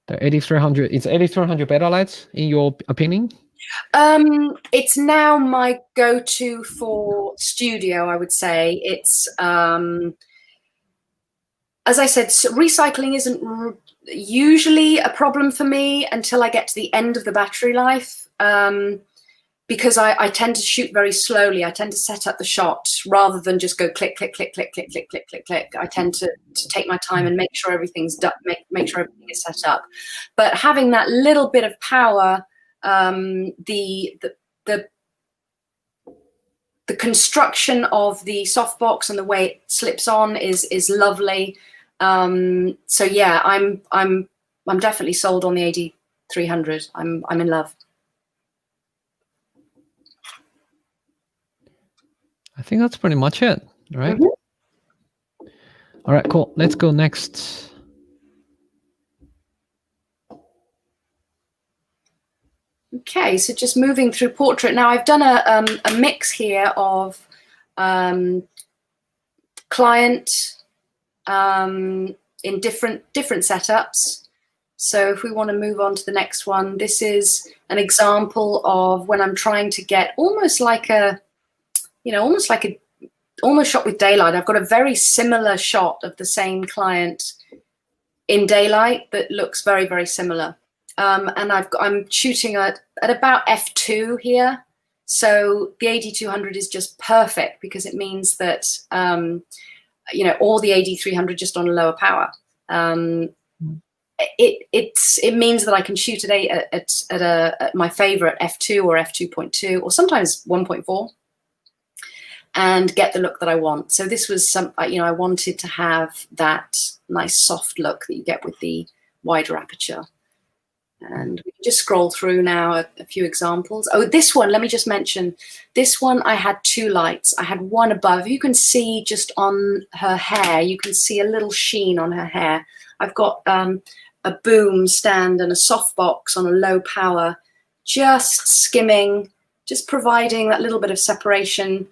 The AD300, is AD300 better lights in your opinion? It's now my go-to for studio, I would say. It's, as I said, recycling isn't usually a problem for me until I get to the end of the battery life, because I tend to shoot very slowly. I tend to set up the shot rather than just go click, click, click, click, click, click, click, click, click. I tend to take my time and make sure everything's done, make sure everything is set up. But having that little bit of power, the construction of the softbox and the way it slips on is lovely. So yeah, I'm definitely sold on the AD300. I'm in love. I think that's pretty much it, right? All right, cool. Let's go next. Okay, so just moving through portrait. Now I've done a mix here of client in different setups. So if we want to move on to the next one, this is an example of when I'm trying to get almost like a, almost shot with daylight. I've got a very similar shot of the same client in daylight that looks very, very similar. And I'm shooting at about f2 here. So the AD200 is just perfect because it means that, or the AD300 just on a lower power. It means that I can shoot at my favorite f2 or f2.2 or sometimes 1.4 and get the look that I want. So this was I wanted to have that nice soft look that you get with the wider aperture. And we can just scroll through now a few examples. Oh, this one, let me just mention, this one I had two lights. I had one above. You can see just on her hair, you can see a little sheen on her hair. I've got a boom stand and a softbox on a low power, just skimming, just providing that little bit of separation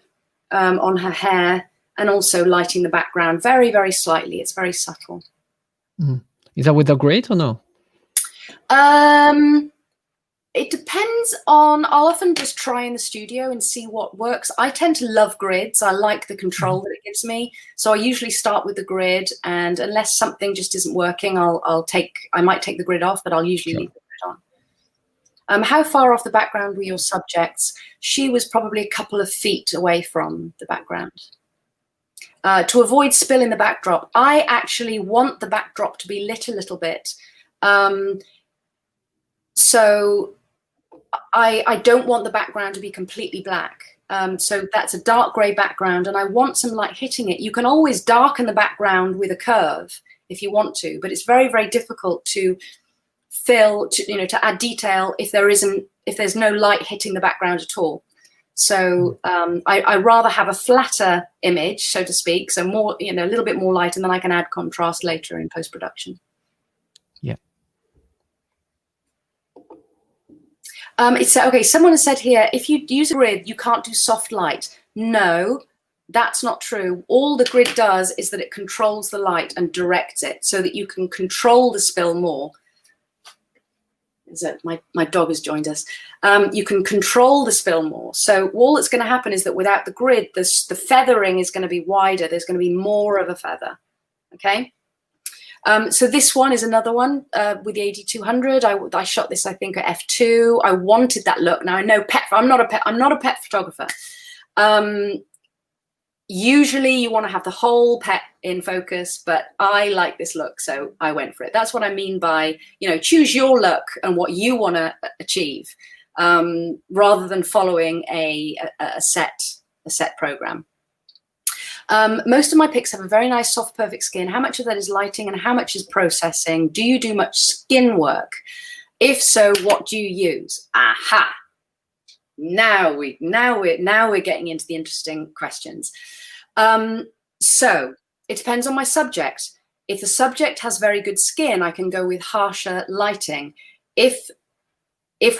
on her hair and also lighting the background very, very slightly. It's very subtle. Is that with the grate or no? It depends on, I'll often just try in the studio and see what works. I tend to love grids. I like the control that it gives me. So I usually start with the grid, and unless something just isn't working, I might take the grid off, but I'll usually leave the grid on. How far off the background were your subjects? She was probably a couple of feet away from the background. To avoid spill in the backdrop, I actually want the backdrop to be lit a little bit. So I don't want the background to be completely black. So that's a dark gray background, and I want some light hitting it. You can always darken the background with a curve if you want to, but it's very, very difficult to fill, to add detail if there's no light hitting the background at all. So I rather have a flatter image, so to speak, so more, a little bit more light, and then I can add contrast later in post-production. Yeah. Okay, someone has said here, if you use a grid, you can't do soft light. No, that's not true. All the grid does is that it controls the light and directs it so that you can control the spill more. My dog has joined us. You can control the spill more. So all that's going to happen is that without the grid, the feathering is going to be wider. There's going to be more of a feather. Okay. So this one is another one with the AD200. I shot this, I think, at f2. I wanted that look. Now I know I'm not a pet photographer. Usually you want to have the whole pet in focus, but I like this look, so I went for it. That's what I mean by, choose your look and what you want to achieve, rather than following a set program. Most of my pics have a very nice, soft, perfect skin. How much of that is lighting and how much is processing? Do you do much skin work? If so, what do you use? Aha! Now we're getting into the interesting questions. So it depends on my subject. If the subject has very good skin, I can go with harsher lighting. If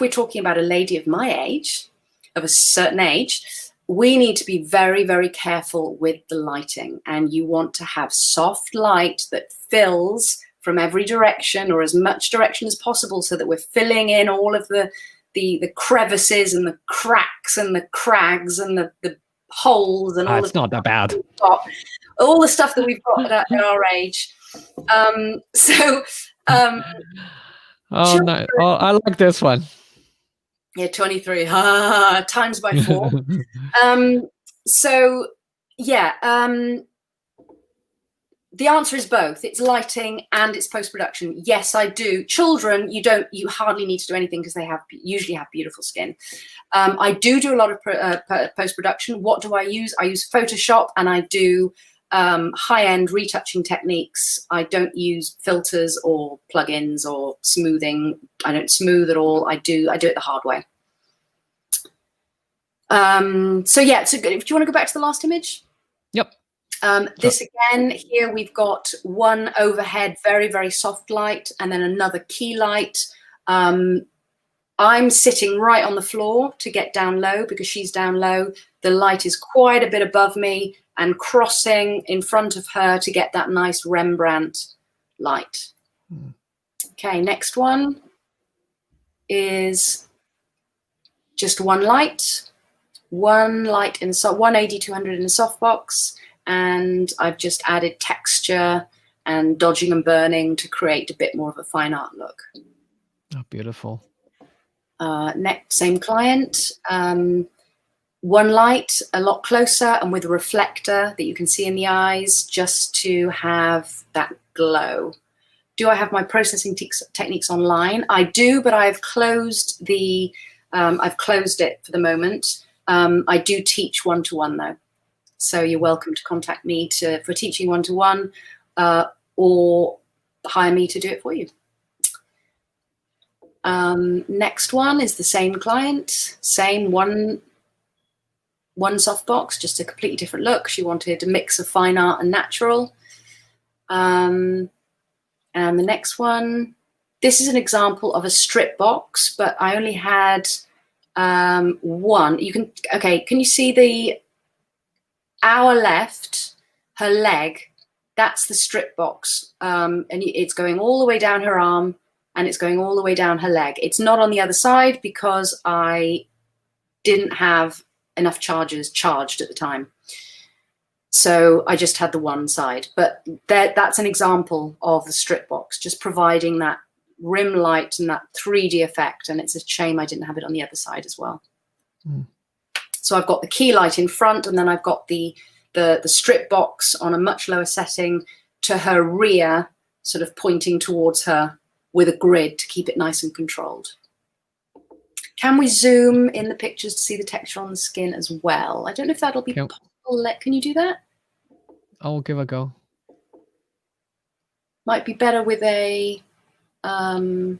we're talking about a lady of my age, of a certain age, we need to be very, very careful with the lighting, and you want to have soft light that fills from every direction, or as much direction as possible, so that we're filling in all of the crevices and the cracks and the crags and the holes and all. It's not that bad. All the stuff that we've got at our age. Oh no! Oh, I like this one. Yeah, 23 times by 4. So yeah. The answer is both. It's lighting and it's post-production. Yes, I do. Children, you hardly need to do anything because they usually have beautiful skin. I do a lot of post-production. What do I use? I use Photoshop, and I do high-end retouching techniques. I don't use filters or plugins or smoothing. I don't smooth at all. I do it the hard way. So yeah, so good. Do you want to go back to the last image? Yep. This again, here we've got one overhead, very, very soft light, and then another key light. I'm sitting right on the floor to get down low because she's down low. The light is quite a bit above me and crossing in front of her to get that nice Rembrandt light. Okay, next one is just one light in one AD200 in a softbox. And I've just added texture and dodging and burning to create a bit more of a fine art look. Oh, beautiful. Next, same client. One light, a lot closer, and with a reflector that you can see in the eyes, just to have that glow. Do I have my processing techniques online? I do, but I've closed it for the moment. I do teach one-to-one though. So you're welcome to contact me for teaching one-to-one, or hire me to do it for you. Next one is the same client, same one softbox, just a completely different look. She wanted a mix of fine art and natural. And the next one, this is an example of a strip box, but I only had one. Can you see our left, her leg, that's the strip box, and it's going all the way down her arm and it's going all the way down her leg. It's not on the other side because I didn't have enough chargers charged at the time. So I just had the one side. But that's an example of the strip box, just providing that rim light and that 3D effect. And it's a shame I didn't have it on the other side as well. Mm. So I've got the key light in front, and then I've got the strip box on a much lower setting to her rear, sort of pointing towards her with a grid to keep it nice and controlled. Can we zoom in the pictures to see the texture on the skin as well? I don't know if that'll be possible. Can you do that? I'll give a go. Might be better with a... Do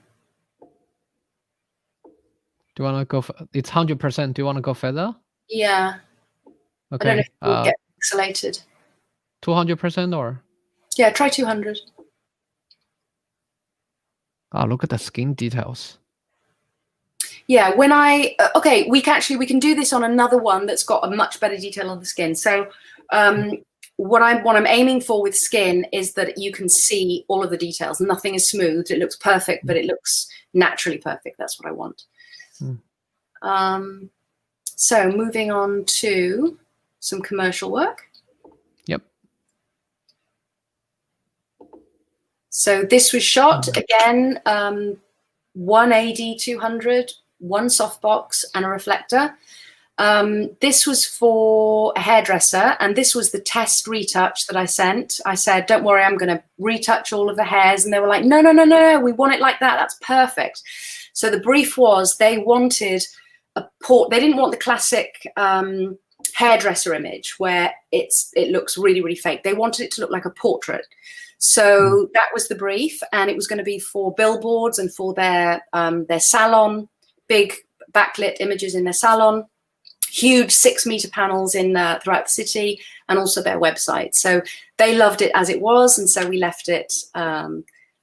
you want to go? It's 100%. Do you want to go further? Yeah. Okay. I don't know if it will get pixelated. 200% or? Yeah, try 200. Oh, look at the skin details. Yeah, when okay, we can do this on another one that's got a much better detail on the skin. So what I'm aiming for with skin is that you can see all of the details. Nothing is smooth. It looks perfect, but it looks naturally perfect. That's what I want. So moving on to some commercial work. Yep. So this was shot again, one AD200, one softbox, and a reflector. This was for a hairdresser, and this was the test retouch that I sent. I said, don't worry, I'm going to retouch all of the hairs. And they were like, no, no, no, no, we want it like that. That's perfect. So the brief was they wanted they didn't want the classic hairdresser image where it looks really, really fake. They wanted it to look like a portrait. So that was the brief, and it was going to be for billboards and for their salon, big backlit images in their salon, huge 6-meter panels in throughout the city, and also their website. So they loved it as it was, and so we left it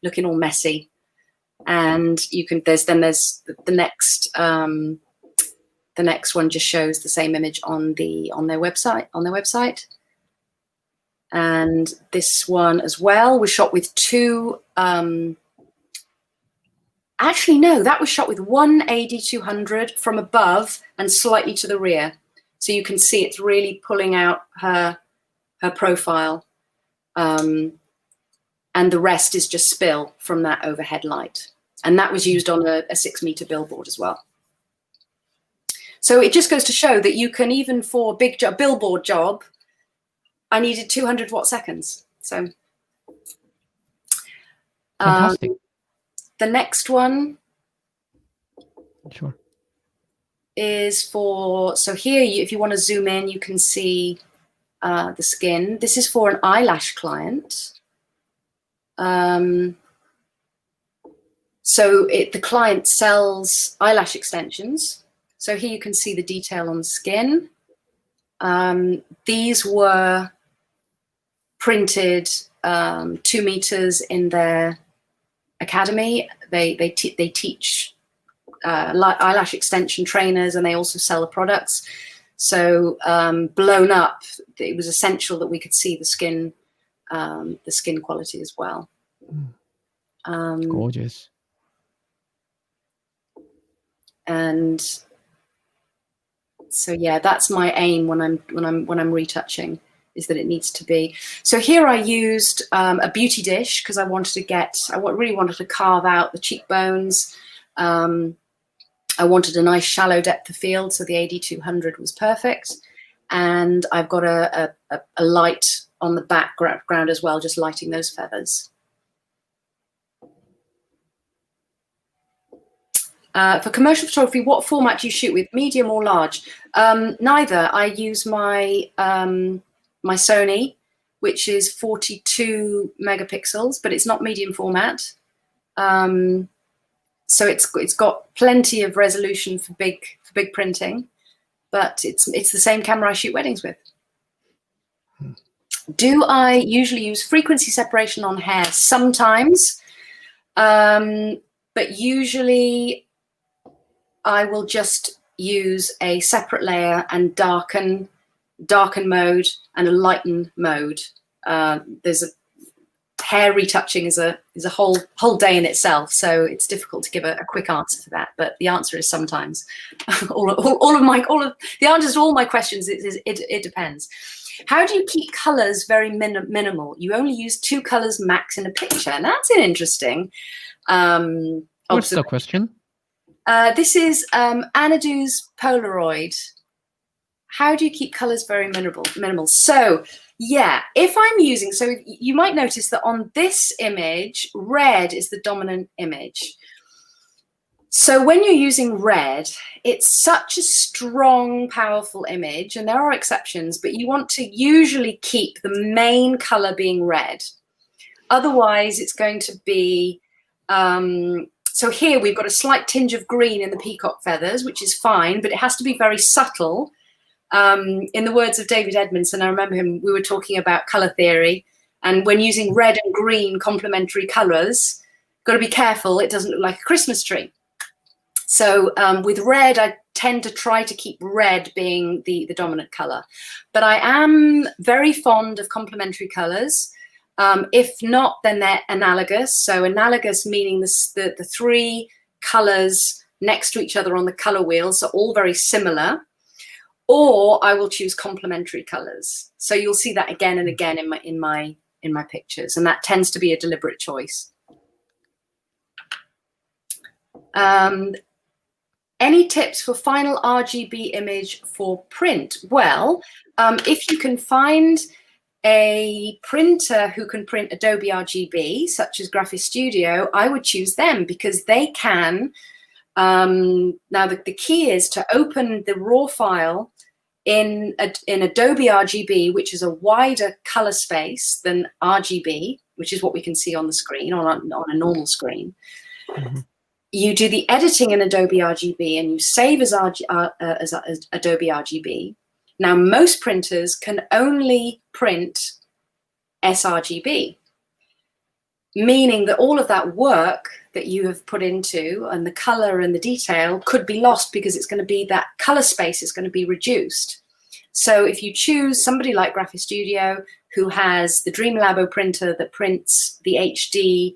looking all messy. And you can there's the next one just shows the same image on their website. And this one as well was shot with two, actually no, that was shot with one AD200 from above and slightly to the rear. So you can see it's really pulling out her profile. And the rest is just spill from that overhead light. And that was used on a 6-meter billboard as well. So it just goes to show that you can, even for a big billboard job, I needed 200 watt seconds. So fantastic. The next one sure is for, so here if you want to zoom in, you can see the skin. This is for an eyelash client. So the client sells eyelash extensions. So here you can see the detail on the skin. These were printed 2 meters in their academy. They teach eyelash extension trainers, and they also sell the products. So blown up, it was essential that we could see the skin quality as well. Gorgeous. And so yeah, that's my aim when I'm retouching, is that it needs to be. So here I used a beauty dish because I really wanted to carve out the cheekbones. I wanted a nice shallow depth of field, so the AD200 was perfect. And I've got a light on the background as well, just lighting those feathers. For commercial photography, what format do you shoot with, medium or large? Neither. I use my my Sony, which is 42 megapixels, but it's not medium format. So it's got plenty of resolution for big printing, but it's the same camera I shoot weddings with. Do I usually use frequency separation on hair? Sometimes, but usually I will just use a separate layer and darken mode and a lighten mode. There's hair retouching is a whole day in itself, so it's difficult to give a quick answer for that. But the answer is sometimes. all of the answers to all my questions. It depends. How do you keep colors very minimal? You only use 2 colors max in a picture. And that's an interesting. What's the question? This is Anadu's Polaroid. How do you keep colors very minimal? So yeah, if I'm using, so you might notice that on this image, red is the dominant image. So when you're using red, it's such a strong, powerful image, and there are exceptions, but you want to usually keep the main color being red. Otherwise, it's going to be, so here we've got a slight tinge of green in the peacock feathers, which is fine, but it has to be very subtle. In the words of David Edmunds, and I remember him, we were talking about color theory, and when using red and green complementary colors, got to be careful, it doesn't look like a Christmas tree. So with red, I tend to try to keep red being the dominant color, but I am very fond of complementary colors. If not, then they're analogous. So analogous meaning the 3 colors next to each other on the color wheel, so all very similar. Or I will choose complementary colors. So you'll see that again and again in my pictures, and that tends to be a deliberate choice. Any tips for final RGB image for print? Well, if you can find a printer who can print Adobe RGB, such as Graphic Studio, I would choose them because they can. Now, the key is to open the raw file in Adobe RGB, which is a wider color space than RGB, which is what we can see on the screen, on a normal screen. Mm-hmm. You do the editing in Adobe RGB and you save as Adobe RGB. Now, most printers can only print sRGB, meaning that all of that work that you have put into and the color and the detail could be lost because it's going to be that color space is going to be reduced. So if you choose somebody like Graphic Studio who has the Dreamlabo printer that prints the HD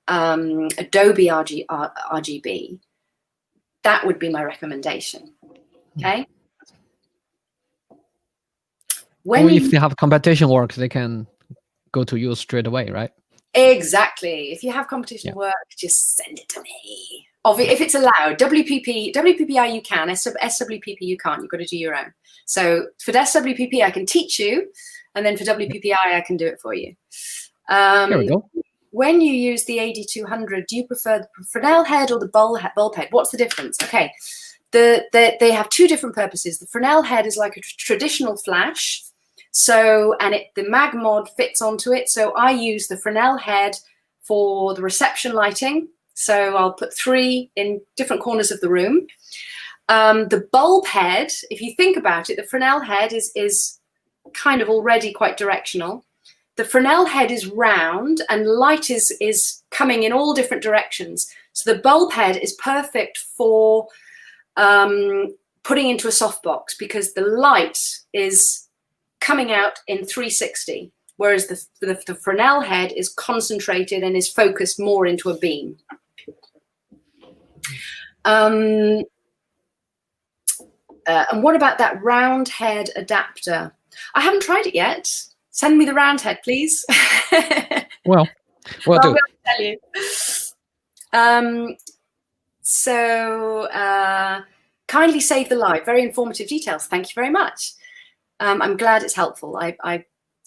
Adobe RGB, that would be my recommendation. Okay. Or if they have competition work, they can go to you straight away, right? Exactly. If you have competition work, just send it to me. If it's allowed, WPPI you can, SWPP you can't. You've got to do your own. So for SWPP, I can teach you, and then for WPPI, I can do it for you. There we go. When you use the AD200, do you prefer the Fresnel head or the bulb head? What's the difference? Okay, they have 2 different purposes. The Fresnel head is like a traditional flash. So, and the mag mod fits onto it. So I use the Fresnel head for the reception lighting. So I'll put 3 in different corners of the room. The bulb head, if you think about it, the Fresnel head is kind of already quite directional. The Fresnel head is round and light is coming in all different directions. So the bulb head is perfect for putting into a softbox because the light is coming out in 360, whereas the Fresnel head is concentrated and is focused more into a beam. And what about that round head adapter? I haven't tried it yet. Send me the round head, please. Well, I'll tell you. Kindly save the live. Very informative details. Thank you very much. I'm glad it's helpful.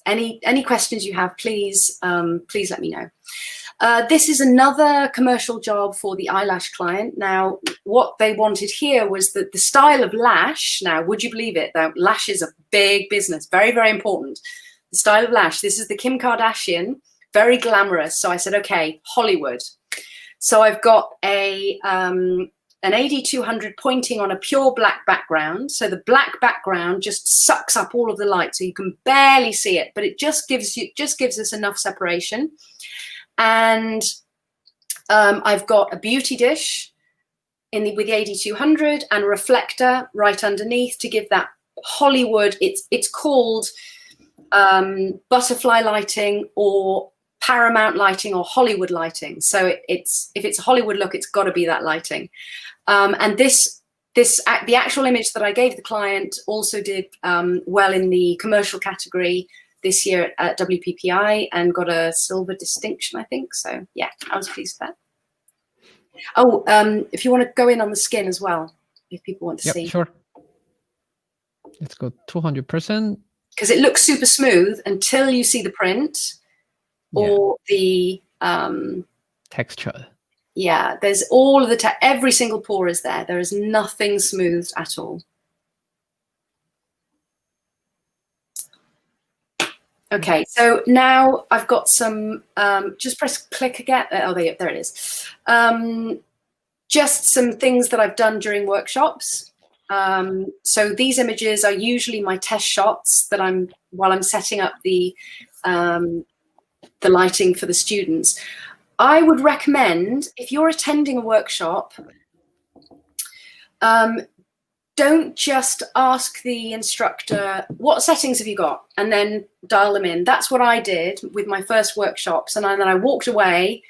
Any questions you have, please let me know. This is another commercial job for the eyelash client. Now, what they wanted here was that the style of lash. Now, would you believe it? That lash is a big business, very, very important. The style of lash. This is the Kim Kardashian, very glamorous. So I said, okay, Hollywood. So I've got an AD200 pointing on a pure black background. So the black background just sucks up all of the light, so you can barely see it, but it just gives us enough separation. And I've got a beauty dish with the AD200 and a reflector right underneath to give that Hollywood. It's called butterfly lighting or Paramount lighting or Hollywood lighting. So if it's a Hollywood look, it's got to be that lighting. And the actual image that I gave the client also did well in the commercial category this year at WPPI and got a silver distinction, I think. So yeah, I was pleased with that. Oh, if you want to go in on the skin as well, if people want to see. Sure. Let's go 200%. Because it looks super smooth until you see the print or the texture. Yeah, there's all of the every single pore is there. There is nothing smooth at all. Okay, so now I've got some, just press click again. Oh, there it is. Just some things that I've done during workshops. So these images are usually my test shots that while I'm setting up the lighting for the students. I would recommend, if you're attending a workshop, don't just ask the instructor, what settings have you got? And then dial them in. That's what I did with my first workshops. And then I walked away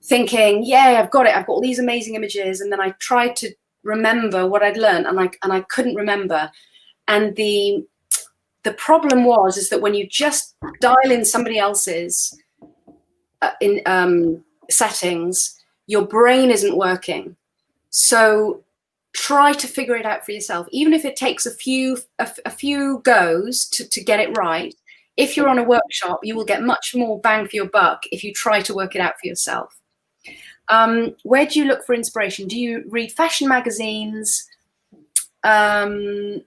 thinking, yeah, I've got it. I've got all these amazing images. And then I tried to remember what I'd learned and I couldn't remember. And the problem is that when you just dial in somebody else's settings, your brain isn't working. So try to figure it out for yourself, even if it takes a few goes to get it right. If you're on a workshop, you will get much more bang for your buck if you try to work it out for yourself. Where do you look for inspiration? Do you read fashion magazines or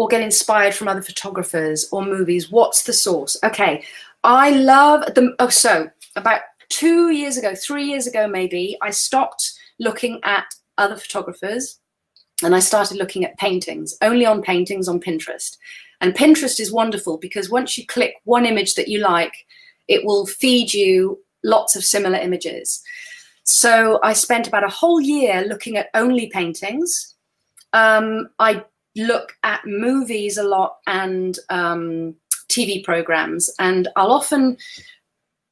get inspired from other photographers or movies? What's the source? Okay, I love so about 3 years ago maybe, I stopped looking at other photographers and I started looking at paintings, only on paintings on Pinterest. And Pinterest is wonderful because once you click one image that you like, it will feed you lots of similar images. So I spent about a whole year looking at only paintings. I look at movies a lot and TV programs, and I'll often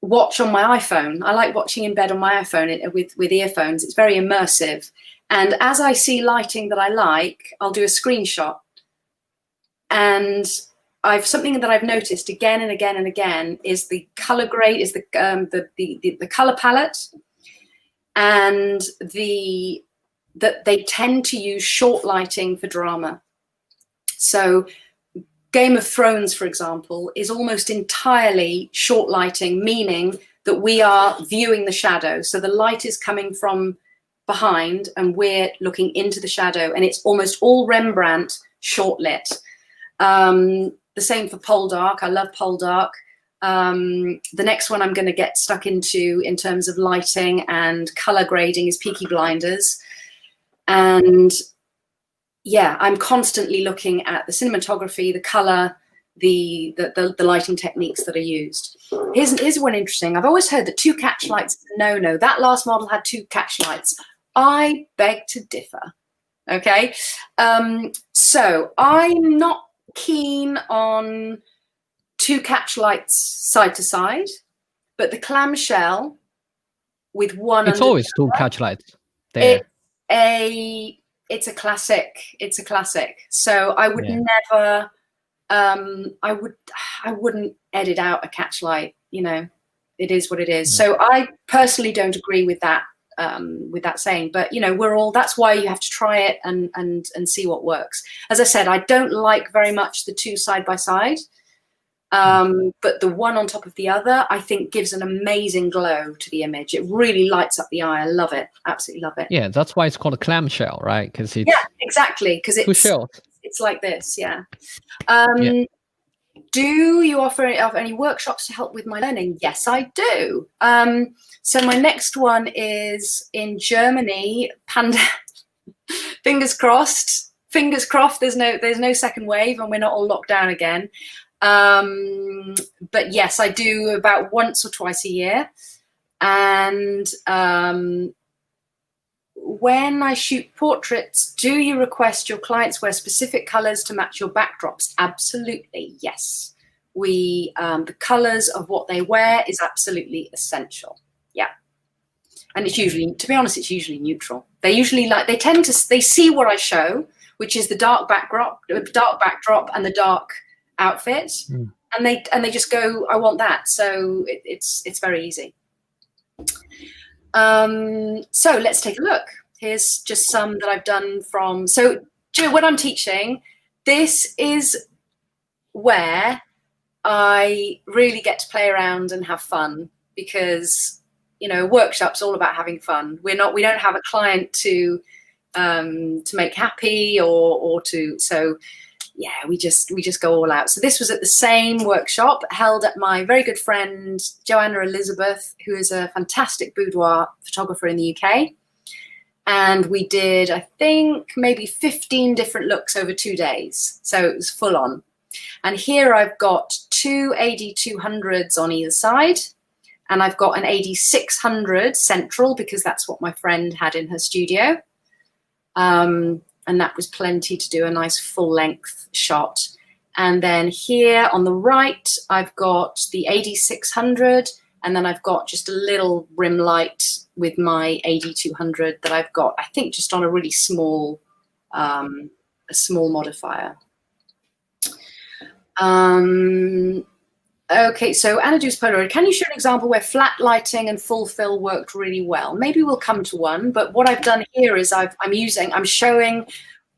watch on my iPhone. I like watching in bed on my iPhone with earphones. It's very immersive. And as I see lighting that I like, I'll do a screenshot. And something that I've noticed again and again and again is the color grade, is the color palette, and that they tend to use short lighting for drama. So Game of Thrones, for example, is almost entirely short lighting, meaning that we are viewing the shadow. So the light is coming from behind and we're looking into the shadow, and it's almost all Rembrandt short lit. The same for Pole Dark. I love Pole Dark. The next one I'm going to get stuck into in terms of lighting and color grading is Peaky Blinders. And yeah, I'm constantly looking at the cinematography, the color, the lighting techniques that are used. Here's one interesting. I've always heard that 2 catch lights is a no-no. That last model had 2 catch lights. I beg to differ. Okay, so I'm not keen on 2 catch lights side to side, but the clamshell with one. It's always 2 catch lights there. It's a classic. It's a classic. So I would never. I wouldn't edit out a catch light. You know, it is what it is. So I personally don't agree with that saying. But you know, that's why you have to try it and see what works. As I said, I don't like very much the 2 side by side. But the one on top of the other, I think, gives an amazing glow to the image. It really lights up the eye. I love it. Absolutely love it. Yeah, that's why it's called a clamshell, right? Because it's exactly. Because it's like this. Yeah. Do you offer any workshops to help with my learning? Yes, I do. So my next one is in Germany. Fingers crossed. Fingers crossed. There's no second wave, and we're not all locked down again. But yes, I do about once or twice a year. And when I shoot portraits, do you request your clients wear specific colors to match your backdrops? Absolutely, yes. the colors of what they wear is absolutely essential. Yeah. And it's usually, to be honest, it's usually neutral. They usually they see what I show, which is the dark backdrop and the dark outfit. And they just go, I want that. So it's very easy. So let's take a look. Here's just some that I've done from, so when I'm teaching, this is where I really get to play around and have fun, because, you know, workshop's all about having fun. We don't have a client to make happy or to, so yeah, we just go all out. So this was at the same workshop held at my very good friend Joanna Elizabeth, who is a fantastic boudoir photographer in the UK. And we did, I think, maybe 15 different looks over 2 days. So it was full on. And here I've got 2 AD200s on either side. And I've got an AD600 central, because that's what my friend had in her studio. And that was plenty to do a nice full length shot. And then here on the right, I've got the AD600, and then I've got just a little rim light with my AD200 that I've got, I think, just on a really small, a small modifier. Okay, so Anadu's Polaroid, can you show an example where flat lighting and full fill worked really well? Maybe we'll come to one, but what I've done here is I'm showing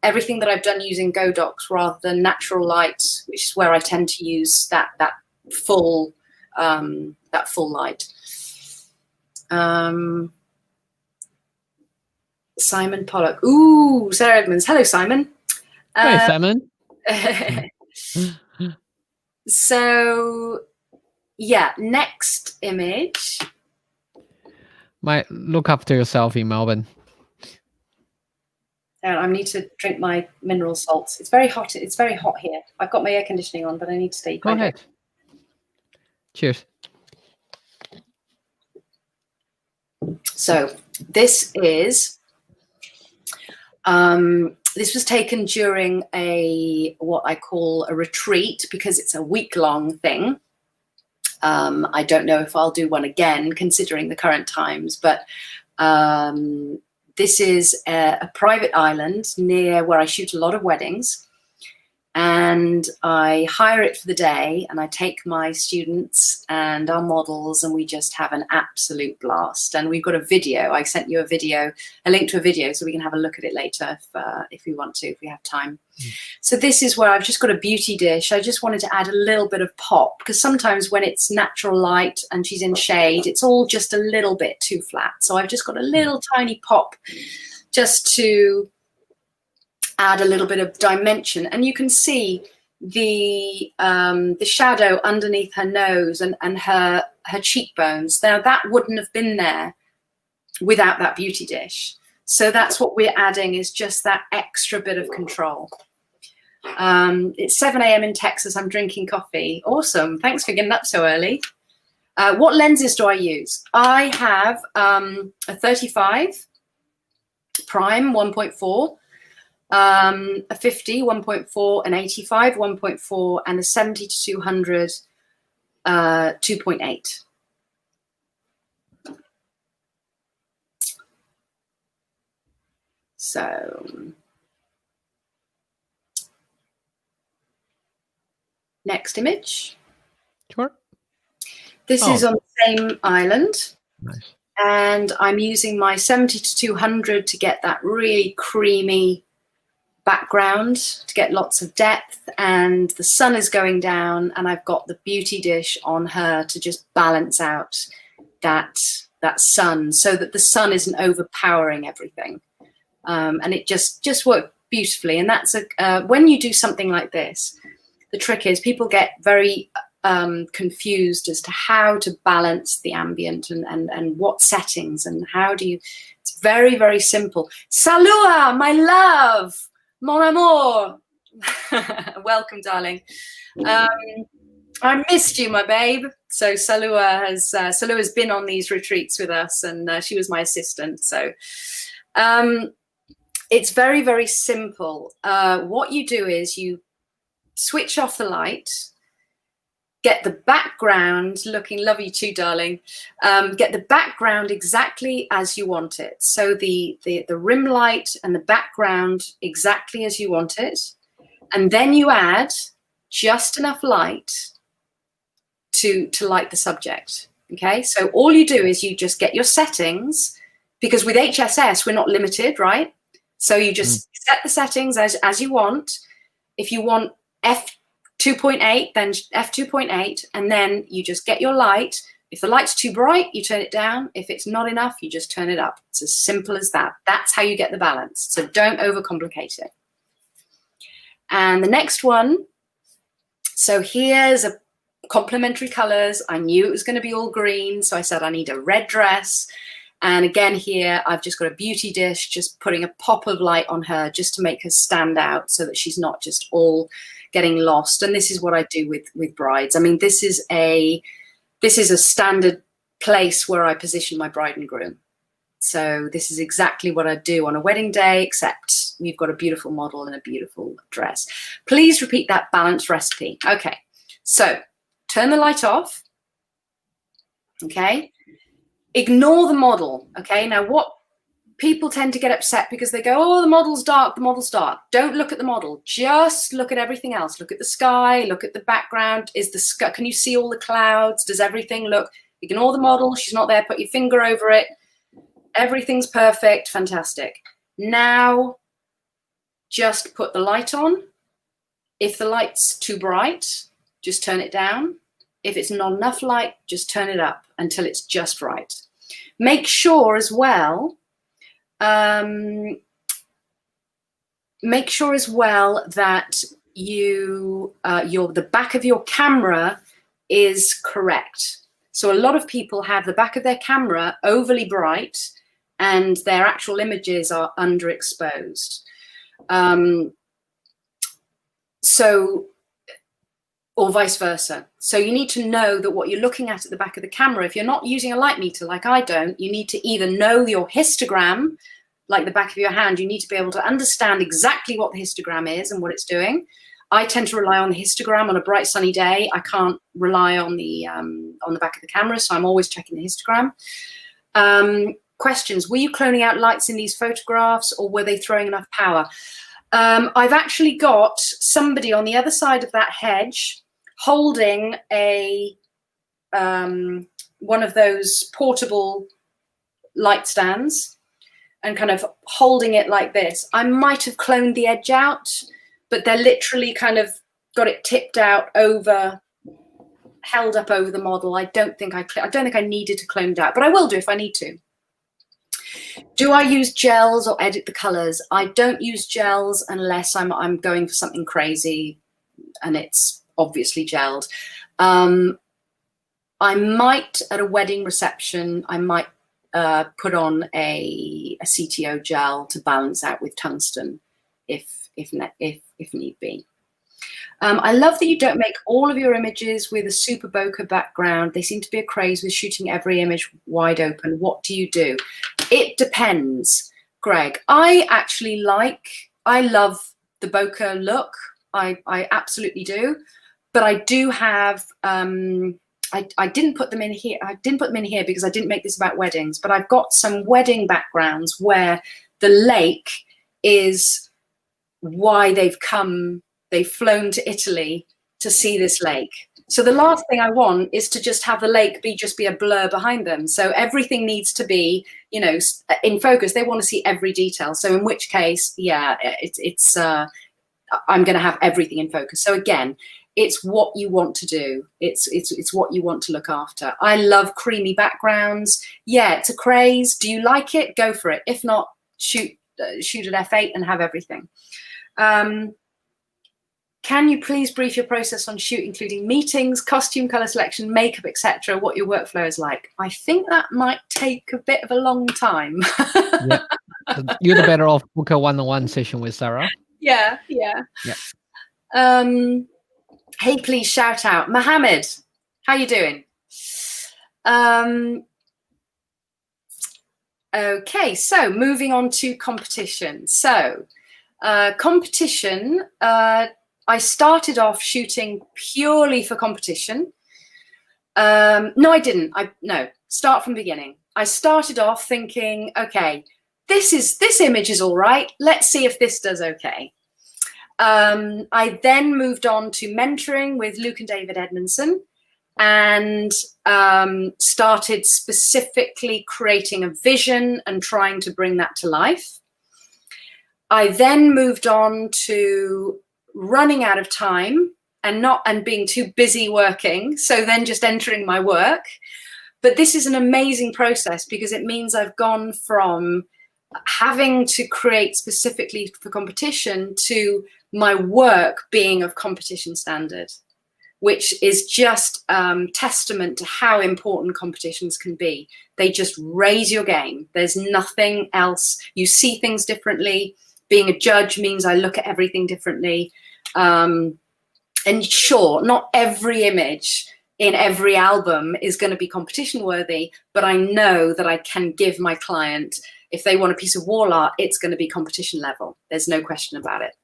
everything that I've done using Godox rather than natural light, which is where I tend to use that full light. Simon Pollock. Ooh, Sarah Edmunds. Hello, Simon. Hey, Simon. So, yeah, next image. Might look after yourself in Melbourne. I need to drink my mineral salts. It's very hot. It's very hot here. I've got my air conditioning on, but I need to stay. Go ahead. Cheers. So this is, this was taken during what I call a retreat, because it's a week-long thing. I don't know if I'll do one again, considering the current times, but this is a private island near where I shoot a lot of weddings. And I hire it for the day, and I take my students and our models, and we just have an absolute blast. And we've got a video. I sent you a link to a video, so we can have a look at it later if we want to, if we have time. So this is where I've just got a beauty dish. I just wanted to add a little bit of pop, because sometimes when it's natural light and she's in shade, it's all just a little bit too flat. So I've just got a little tiny pop just to add a little bit of dimension, and you can see the shadow underneath her nose and her cheekbones. Now that wouldn't have been there without that beauty dish. So that's what we're adding, is just that extra bit of control. It's 7 a.m. in Texas. I'm drinking coffee. Awesome. Thanks for getting up so early. What lenses do I use? I have a 35 prime 1.4. A 50 1.4, an 85 1.4, and a 70 to 200 2.8. So next image. Sure. This is on the same island. Nice. And I'm using my 70 to 200 to get that really creamy background, to get lots of depth, and the sun is going down, and I've got the beauty dish on her to just balance out that sun, so that the sun isn't overpowering everything, and it just worked beautifully. And that's when you do something like this, the trick is people get very confused as to how to balance the ambient and what settings and how do you. It's very, very simple. Salua, my love. Mon amour. Welcome, darling. I missed you, my babe. So Salua has been on these retreats with us, and she was my assistant. So it's very, very simple. What you do is you switch off the light, get the background looking, love you too, darling. Get the background exactly as you want it. So the rim light and the background exactly as you want it. And then you add just enough light to light the subject. Okay, so all you do is you just get your settings, because with HSS, we're not limited, right? So you just set the settings as you want. If you want f2.8, then f2.8, and then you just get your light. If the light's too bright, you turn it down. If it's not enough, you just turn it up. It's as simple as that. That's how you get the balance. So don't overcomplicate it. And the next one, so here's a complementary colors. I knew it was going to be all green, so I said I need a red dress. And again here, I've just got a beauty dish, just putting a pop of light on her just to make her stand out so that she's not just all getting lost. And this is what I do with brides. I mean, this is a standard place where I position my bride and groom. So this is exactly what I do on a wedding day, except we've got a beautiful model and a beautiful dress. Please repeat that balanced recipe. Okay, so turn the light off. Okay. Ignore the model, okay? Now, what people tend to get upset because they go, oh, the model's dark, the model's dark. Don't look at the model. Just look at everything else. Look at the sky, look at the background. Is the sky, can you see all the clouds? Does everything look, ignore the model. She's not there. Put your finger over it. Everything's perfect. Fantastic. Now, just put the light on. If the light's too bright, just turn it down. If it's not enough light, just turn it up until it's just right. Make sure as well that the back of your camera is correct. So a lot of people have the back of their camera overly bright and their actual images are underexposed. Or vice versa. So you need to know that what you're looking at the back of the camera, if you're not using a light meter like I don't, you need to either know your histogram, like the back of your hand. You need to be able to understand exactly what the histogram is and what it's doing. I tend to rely on the histogram on a bright sunny day. I can't rely on the back of the camera, so I'm always checking the histogram. Questions: were you cloning out lights in these photographs, or were they throwing enough power? I've actually got somebody on the other side of that hedge holding one of those portable light stands and kind of holding it like this. I might have cloned the edge out, but they're literally kind of got it tipped out over, held up over the model. I don't think I needed to clone it out, but I will do if I need to. Do I use gels or edit the colors? I don't use gels unless I'm going for something crazy and it's obviously gelled. I might, at a wedding reception, I might put on a CTO gel to balance out with tungsten if need be. I love that you don't make all of your images with a super bokeh background. They seem to be a craze with shooting every image wide open. What do you do? It depends, Greg. I love the bokeh look. I absolutely do. But I do have, I didn't put them in here. I didn't put them in here because I didn't make this about weddings, but I've got some wedding backgrounds where the lake is why they've flown to Italy to see this lake. So the last thing I want is to just have the lake just be a blur behind them. So everything needs to be, you know, in focus. They want to see every detail. So in which case, yeah, I'm going to have everything in focus. So again, it's what you want to do. It's what you want to look after. I love creamy backgrounds. Yeah, it's a craze. Do you like it? Go for it. If not, shoot at f8 and have everything. Can you please brief your process on shoot, including meetings, costume, color selection, makeup, etc., what your workflow is like? I think that might take a bit of a long time. Yeah. You're the better off book a one-on-one session with Sarah. Yeah. Hey, please shout out. Mohammed, how you doing? Okay, so moving on to competition. So competition, I started off shooting purely for competition. No, I didn't. Start from the beginning. I started off thinking, okay, this image is all right. Let's see if this does okay. I then moved on to mentoring with Luke and David Edmundson, and started specifically creating a vision and trying to bring that to life. I then moved on to running out of time and being too busy working, so then just entering my work. But this is an amazing process because it means I've gone from having to create specifically for competition to my work being of competition standard, which is just testament to how important competitions can be. They just raise your game. There's nothing else. You see things differently. Being a judge means I look at everything differently. And sure, not every image in every album is going to be competition worthy, but I know that I can give my client, if they want a piece of wall art, it's going to be competition level. There's no question about it.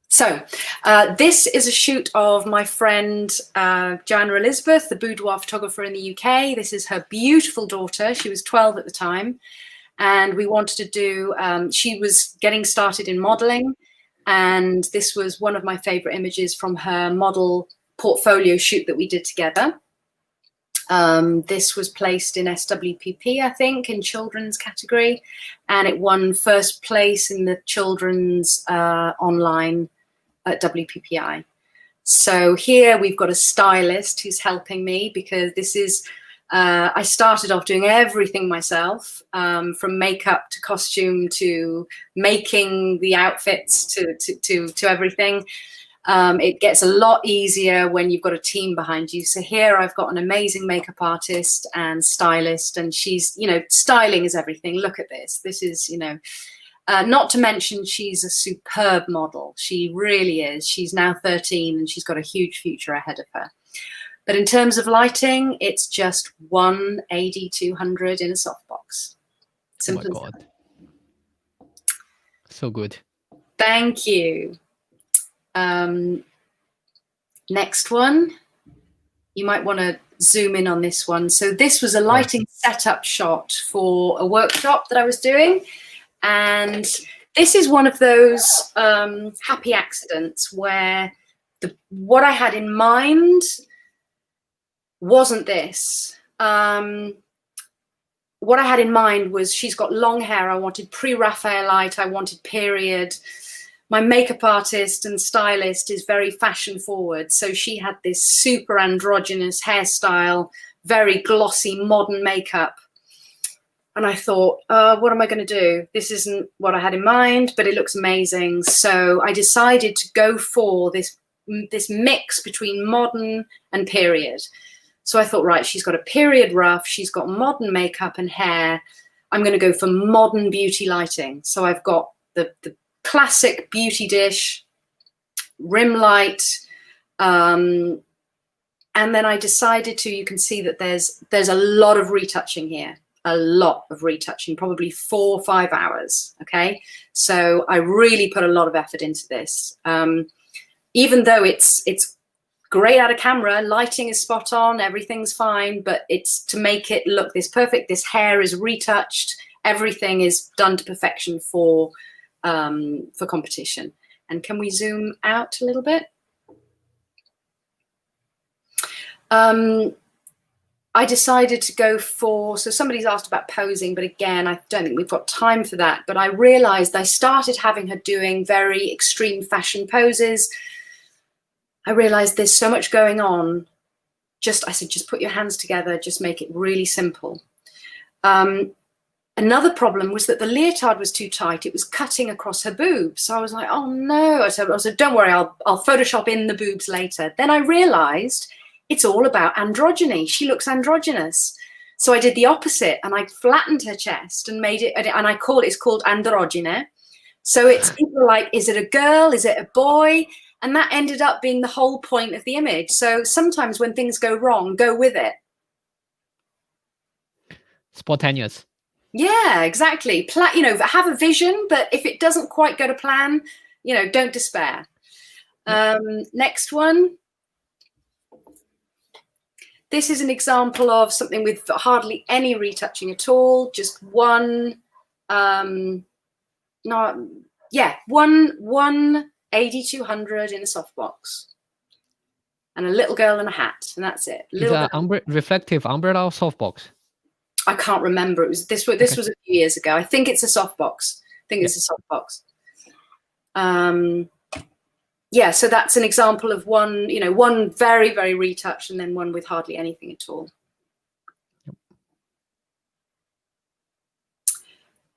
So this is a shoot of my friend Joanna Elizabeth, the boudoir photographer in the UK. This is her beautiful daughter. She was 12 at the time. And we wanted to do, she was getting started in modeling. And this was one of my favorite images from her model portfolio shoot that we did together. This was placed in SWPP, I think, in children's category. And it won first place in the children's online at WPPI. So here we've got a stylist who's helping me because this is, I started off doing everything myself, from makeup to costume to making the outfits to everything. It gets a lot easier when you've got a team behind you. So here I've got an amazing makeup artist and stylist, and she's, you know, styling is everything. Look at this. This is, you know, not to mention she's a superb model. She really is. She's now 13 and she's got a huge future ahead of her. But in terms of lighting, it's just one AD200 in a softbox. Simple. Oh my God. So good. Thank you. Next one. You might want to zoom in on this one. So this was a lighting setup shot for a workshop that I was doing. And this is one of those happy accidents where what I had in mind wasn't this. What I had in mind was she's got long hair. I wanted pre-Raphaelite. I wanted period. My makeup artist and stylist is very fashion forward. So she had this super androgynous hairstyle, very glossy, modern makeup. And I thought, what am I going to do? This isn't what I had in mind, but it looks amazing. So I decided to go for this mix between modern and period. So I thought, right, she's got a period ruff, she's got modern makeup and hair. I'm going to go for modern beauty lighting. So I've got the classic beauty dish, rim light, and then I decided to, you can see that there's a lot of retouching here. A lot of retouching, probably 4 or 5 hours. Okay, so I really put a lot of effort into this. Even though it's great out of camera, lighting is spot on, everything's fine, but it's to make it look this perfect. This hair is retouched, everything is done to perfection for competition. And can we zoom out a little bit? I decided to go for, so somebody's asked about posing, but again, I don't think we've got time for that. But I realized I started having her doing very extreme fashion poses. I realized there's so much going on. I said, just put your hands together, just make it really simple. Another problem was that the leotard was too tight. It was cutting across her boobs. So I was like, oh no. I said, don't worry, I'll Photoshop in the boobs later. Then I realized it's all about androgyny. She looks androgynous. So I did the opposite and I flattened her chest and made it, and it's called androgyne. So it's people like, is it a girl? Is it a boy? And that ended up being the whole point of the image. So sometimes when things go wrong, go with it. Spontaneous. Yeah, exactly. You know, have a vision, but if it doesn't quite go to plan, you know, don't despair. Next one. This is an example of something with hardly any retouching at all. Just one, one AD200 in a softbox, and a little girl in a hat, and that's it. It's a reflective umbrella or softbox? I can't remember. It was this was a few years ago. I think it's a softbox. It's a softbox. Yeah, so that's an example of one, you know, one very, very retouched, and then one with hardly anything at all.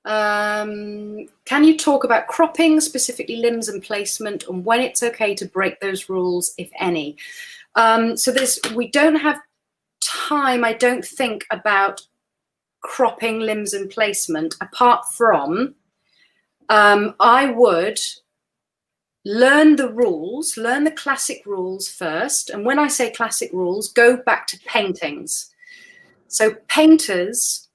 Can you talk about cropping, specifically limbs and placement, and when it's okay to break those rules, if any? So we don't have time, I don't think, about cropping limbs and placement, apart from I would learn the rules, learn the classic rules first. And when I say classic rules, go back to paintings. So painters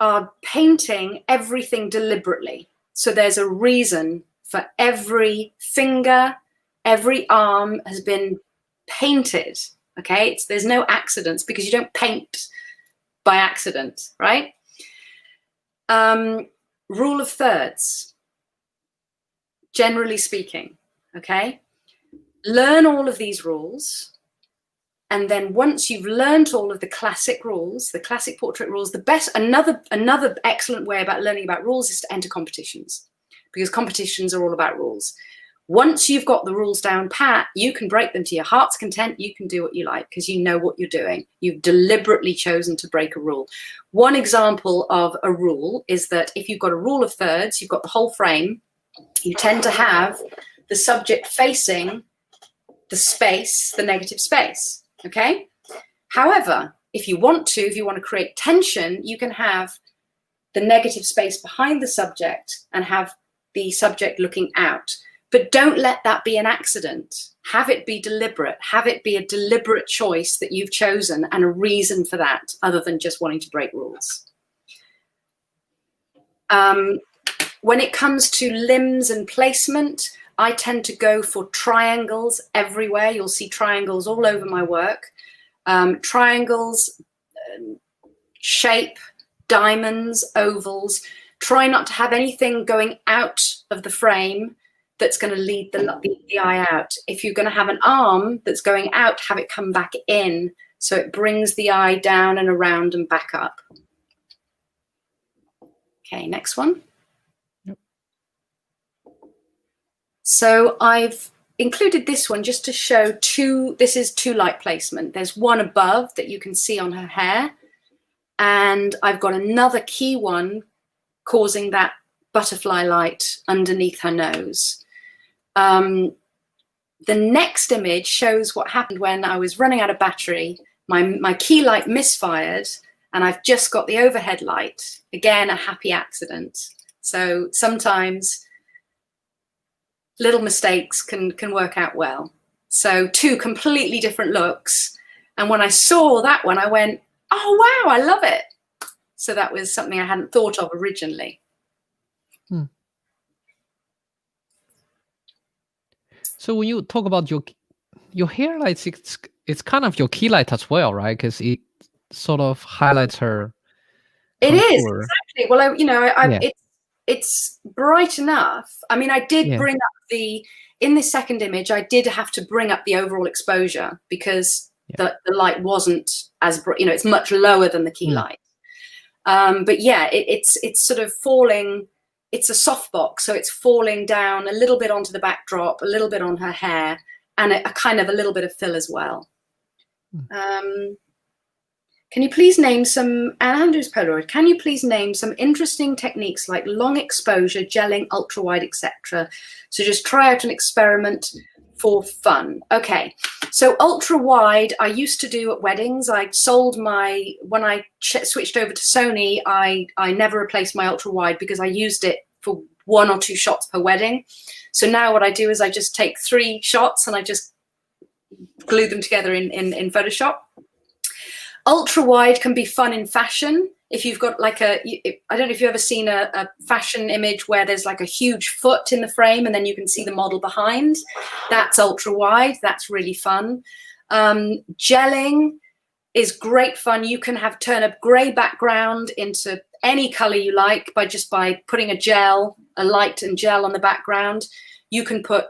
are painting everything deliberately. So there's a reason for every finger, every arm has been painted. Okay, there's no accidents, because you don't paint by accident, right? Rule of thirds, generally speaking, okay? Learn all of these rules. And then once you've learned all of the classic rules, the classic portrait rules, another excellent way about learning about rules is to enter competitions, because competitions are all about rules. Once you've got the rules down pat, you can break them to your heart's content. You can do what you like, because you know what you're doing. You've deliberately chosen to break a rule. One example of a rule is that if you've got a rule of thirds, you've got the whole frame, you tend to have the subject facing the space, the negative space, okay? However, if you want to create tension, you can have the negative space behind the subject and have the subject looking out. But don't let that be an accident. Have it be deliberate. Have it be a deliberate choice that you've chosen, and a reason for that, other than just wanting to break rules. When it comes to limbs and placement, I tend to go for triangles everywhere. You'll see triangles all over my work. Triangles, shape, diamonds, ovals. Try not to have anything going out of the frame that's going to lead the eye out. If you're going to have an arm that's going out, have it come back in, so it brings the eye down and around and back up. Okay, next one. Yep. So I've included this one just to show this is two light placement. There's one above that you can see on her hair, and I've got another key one causing that butterfly light underneath her nose. The next image shows what happened when I was running out of battery. My key light misfired, and I've just got the overhead light. Again, a happy accident. So sometimes little mistakes can work out well. So two completely different looks. And when I saw that one, I went, oh, wow, I love it. So that was something I hadn't thought of originally. So when you talk about your highlights, it's kind of your key light as well, right? Because it sort of highlights her. It is, exactly. Well, it's bright enough. I mean, I did bring up in this second image, I did have to bring up the overall exposure, because the light wasn't as bright, it's much lower than the key light. But yeah, it's sort of falling. It's a softbox, so it's falling down a little bit onto the backdrop, a little bit on her hair, and a kind of a little bit of fill as well. Can you please name some, Andrew's Polaroid, can you please name some interesting techniques like long exposure, gelling, ultra wide, etc.? So just try out an experiment for fun. Okay, so ultra wide I used to do at weddings. I sold when I switched over to Sony, I never replaced my ultra wide, because I used it for 1 or 2 shots per wedding. So now what I do is I just take 3 shots and I just glue them together in Photoshop. Ultra wide can be fun in fashion. if you've got like I don't know if you've ever seen a fashion image where there's like a huge foot in the frame and then you can see the model behind. That's ultra wide. That's really fun. Gelling is great fun. You can turn a gray background into any color you like by putting a light and gel on the background. You can put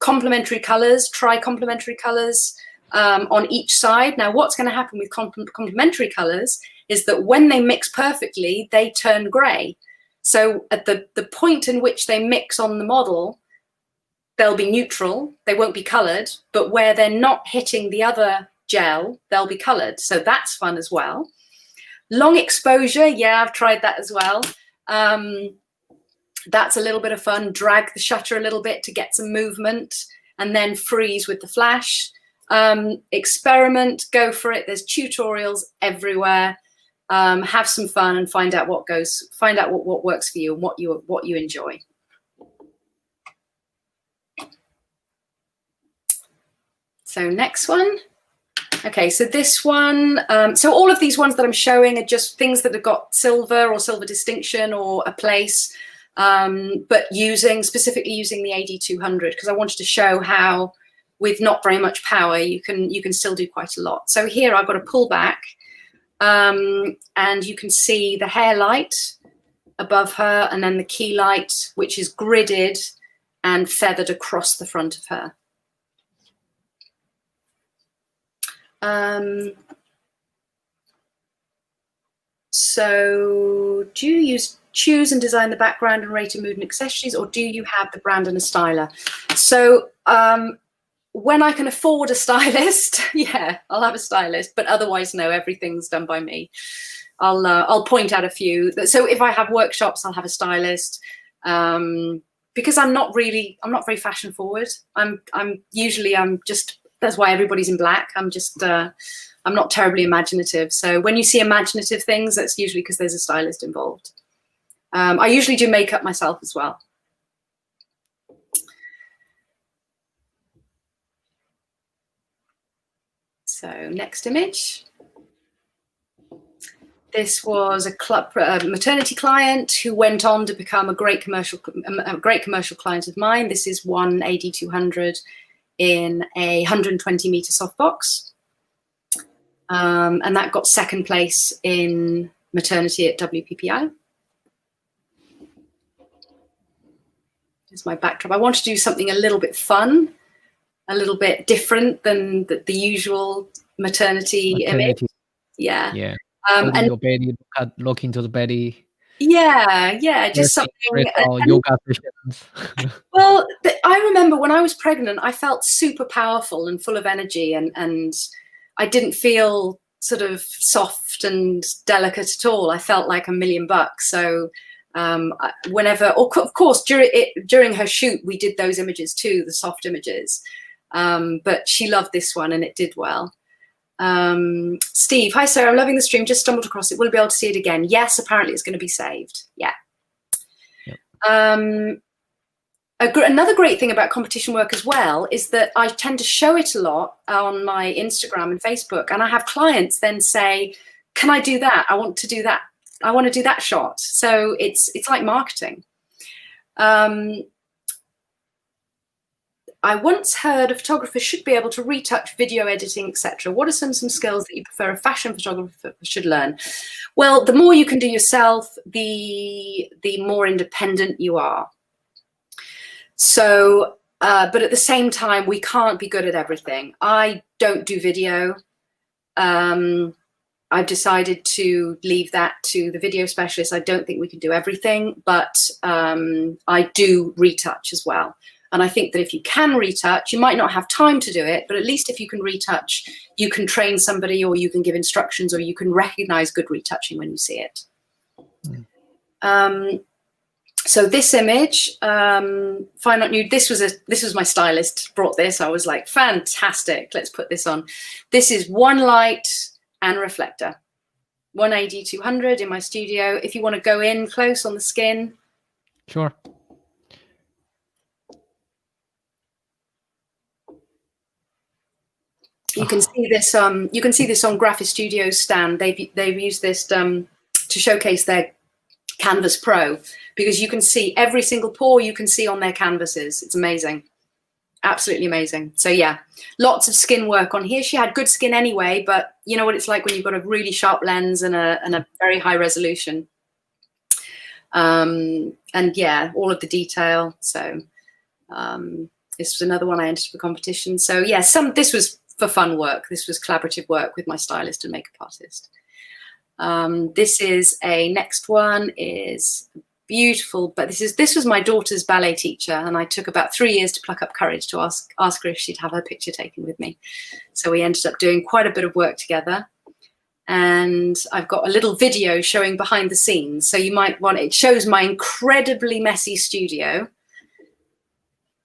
complementary colors, complementary colors on each side. Now, what's going to happen with complementary colors is that when they mix perfectly, they turn gray. So at the point in which they mix on the model, they'll be neutral, they won't be colored, but where they're not hitting the other gel, they'll be colored. So that's fun as well. Long exposure, yeah, I've tried that as well. That's a little bit of fun. Drag the shutter a little bit to get some movement and then freeze with the flash. Experiment, go for it. There's tutorials everywhere. Have some fun and find out what works for you and what you enjoy. So next one. Okay, so this one, so all of these ones that I'm showing are just things that have got silver or silver distinction or a place, but specifically using the AD200 because I wanted to show how with not very much power you can still do quite a lot. So here I've got a pullback, and you can see the hair light above her and then the key light, which is gridded and feathered across the front of her. So do you choose and design the background and rated mood and accessories, or do you have the brand and a styler? So when I can afford a stylist, yeah, I'll have a stylist, but otherwise, no, everything's done by me. I'll point out a few. So if I have workshops, I'll have a stylist, because I'm not very fashion forward. That's why everybody's in black. I'm not terribly imaginative. So when you see imaginative things, that's usually because there's a stylist involved. I usually do makeup myself as well. So next image. This was a maternity client who went on to become a great commercial client of mine. This is one AD200 in a 120 meter softbox. And that got second place in maternity at WPPI. Here's my backdrop. I want to do something a little bit fun, a little bit different than the usual maternity image. Yeah. Yeah. And your belly, look into the belly. Yeah, just something. Yoga sessions. Well, I remember when I was pregnant, I felt super powerful and full of energy, and I didn't feel sort of soft and delicate at all. I felt like $1,000,000. So whenever, of course, during her shoot, we did those images too, the soft images. But she loved this one and it did well. Steve, hi Sarah, I'm loving the stream, just stumbled across it, will be able to see it again? Yes, apparently it's going to be saved. Yeah. Yep. Another great thing about competition work as well is that I tend to show it a lot on my Instagram and Facebook, and I have clients then say, can I do that? I want to do that. I want to do that shot. So it's like marketing. I once heard a photographer should be able to retouch video editing, etc. What are some skills that you prefer a fashion photographer should learn? Well, the more you can do yourself, the more independent you are. So, but at the same time, we can't be good at everything. I don't do video. I've decided to leave that to the video specialist. I don't think we can do everything, but I do retouch as well. And I think that if you can retouch, you might not have time to do it, but at least if you can retouch, you can train somebody, or you can give instructions, or you can recognize good retouching when you see it. So this image, Fine Art Nude, this was my stylist brought this. I was like, fantastic, let's put this on. This is one light and reflector, one AD200 in my studio. If you want to go in close on the skin. Sure. You can see this. You can see this on Graphic Studio's stand. They've used this to showcase their Canvas Pro, because you can see every single pore you can see on their canvases. It's amazing, absolutely amazing. So yeah, lots of skin work on here. She had good skin anyway, but you know what it's like when you've got a really sharp lens and a very high resolution. And yeah, all of the detail. So this was another one I entered for competition. So yeah, this was for fun work. This was collaborative work with my stylist and makeup artist. This is next one is beautiful, but this was my daughter's ballet teacher, and I took about 3 years to pluck up courage to ask her if she'd have her picture taken with me. So we ended up doing quite a bit of work together, and I've got a little video showing behind the scenes. So you might want it shows my incredibly messy studio.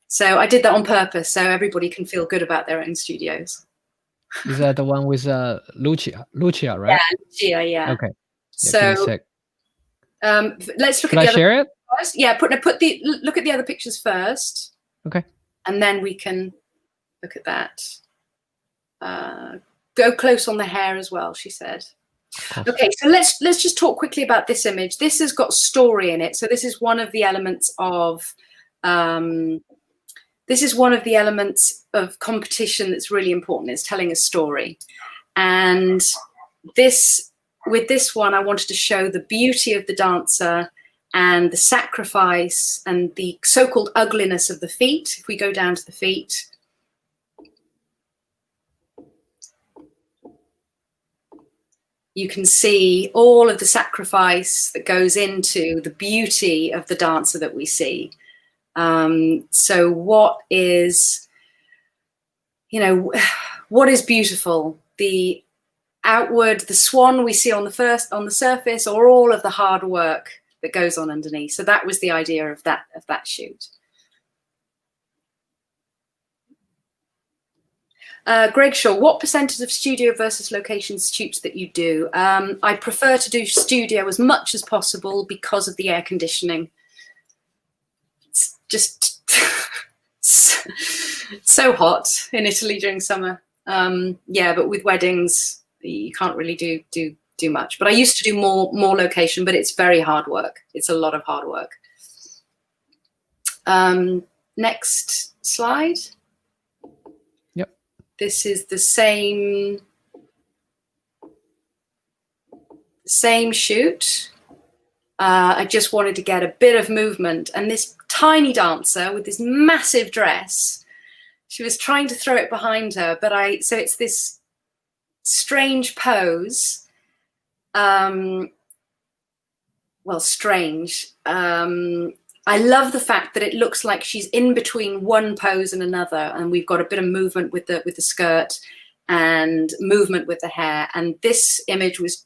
So I did that on purpose so everybody can feel good about their own studios. Is that the one with Lucia, right? Yeah, Lucia, yeah. Okay. Yeah, so let's look at the other share it first. Yeah, look at the other pictures first. Okay. And then we can look at that. Go close on the hair as well, she said. Okay, so let's just talk quickly about this image. This has got story in it. So this is one of the elements of competition that's really important. It's telling a story. And with this one, I wanted to show the beauty of the dancer and the sacrifice and the so-called ugliness of the feet. If we go down to the feet, you can see all of the sacrifice that goes into the beauty of the dancer that we see. So what is beautiful? The outward, the swan we see on the surface, or all of the hard work that goes on underneath. So that was the idea of that shoot. Greg Shaw, what percentage of studio versus location shoots that you do? I prefer to do studio as much as possible because of the air conditioning. It's just so hot in Italy during summer. Yeah, but with weddings, you can't really do much. But I used to do more location, but it's very hard work. It's a lot of hard work. Next slide. Yep. This is the same shoot. I just wanted to get a bit of movement, and this tiny dancer with this massive dress, she was trying to throw it behind her, but so it's this strange pose. Well, strange. I love the fact that it looks like she's in between one pose and another, and we've got a bit of movement with the skirt and movement with the hair. And this image was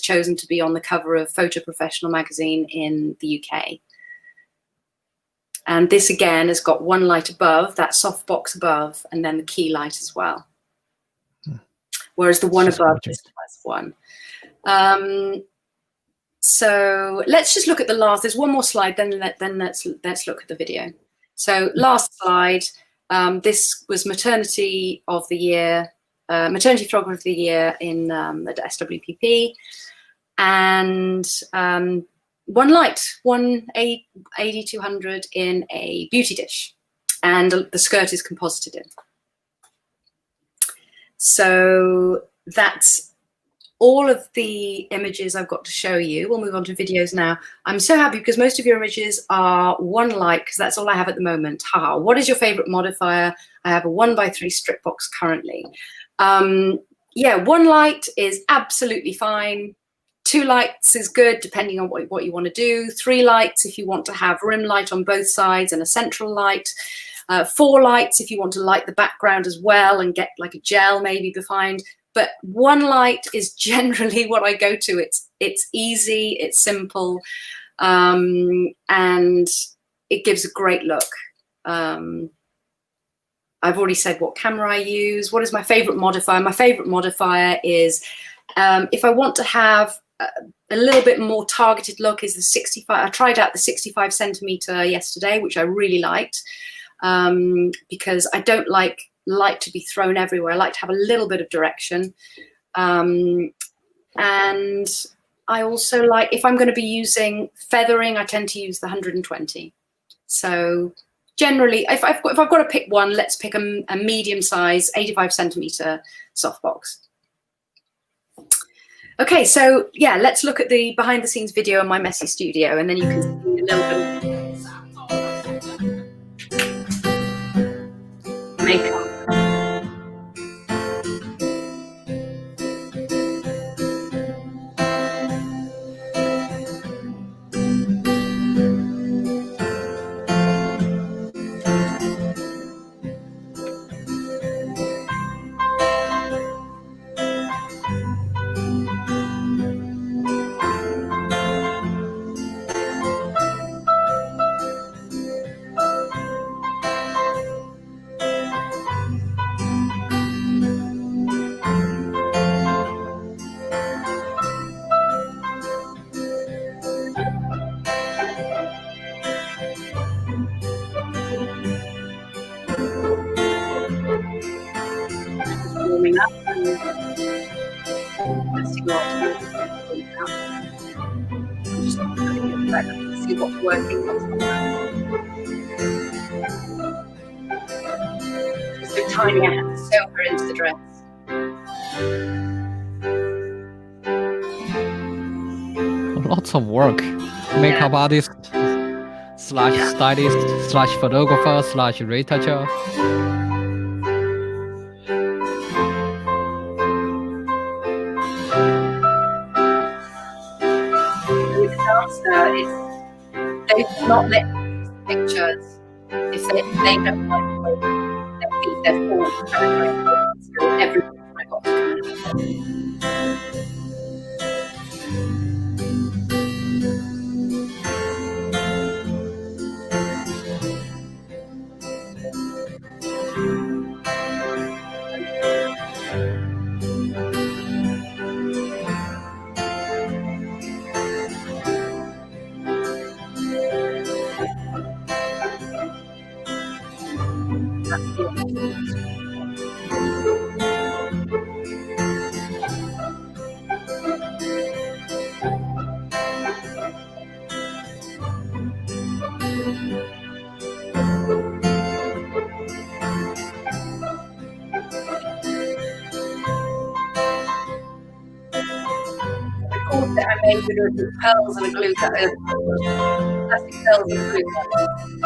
chosen to be on the cover of Photo Professional magazine in the UK. And this again has got one light above, that soft box above, and then the key light as well. Whereas the one above just has one. So let's just look at the last. There's one more slide, then let's look at the video. So last slide. This was maternity of the year, maternity photographer of the year in at SWPP, and one light, one AD200 in a beauty dish, and the skirt is composited in. So that's all of the images I've got to show you. We'll move on to videos now. I'm so happy because most of your images are one light, because that's all I have at the moment. Haha, what is your favorite modifier? I have a 1x3 strip box currently. Yeah, one light is absolutely fine. 2 lights is good, depending on what you want to do. 3 lights if you want to have rim light on both sides and a central light. 4 lights if you want to light the background as well and get like a gel maybe behind. But 1 light is generally what I go to. It's easy, it's simple, and it gives a great look. I've already said what camera I use. What is my favorite modifier? My favorite modifier is, if I want to have a little bit more targeted look, is the 65. I tried out the 65 centimeter yesterday, which I really liked, because I don't like light to be thrown everywhere. I like to have a little bit of direction. And I also like, if I'm going to be using feathering, I tend to use the 120. So generally, if I've got to pick one, let's pick a medium size 85 centimeter softbox. Okay, so yeah, let's look at the behind the scenes video in my messy studio, and then you can see a little bit of makeup. Warming up and testing lots of just see what's working, what's not working. So tiny, I have to sew her into the dress. Lots of work. Makeup artist / stylist / photographer / retoucher. They will not let me use the pictures if they don't like their feet, their form, so everything I got to that I made with pearls and a glue gun, plastic pearls and a glue gun.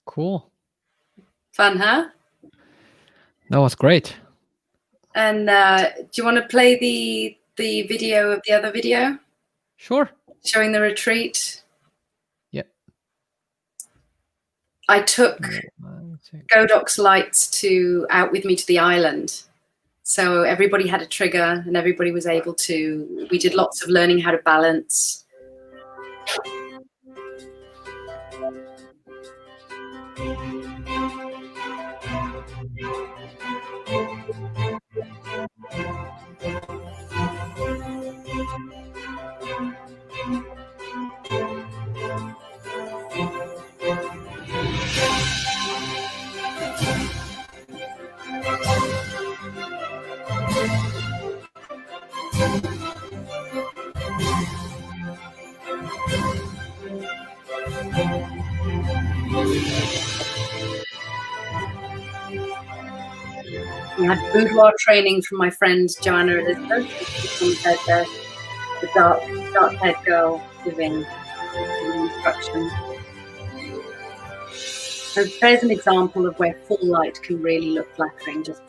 Cool. Fun, huh? That was great. And do you want to play the video of the other video? Sure. Showing the retreat. Yep. I took Godox lights out with me to the island. So everybody had a trigger and everybody was able to, we did lots of learning how to balance. We had boudoir training from my friend Joanna Elizabeth, the dark-haired girl giving instruction. So there's an example of where full light can really look flattering. Just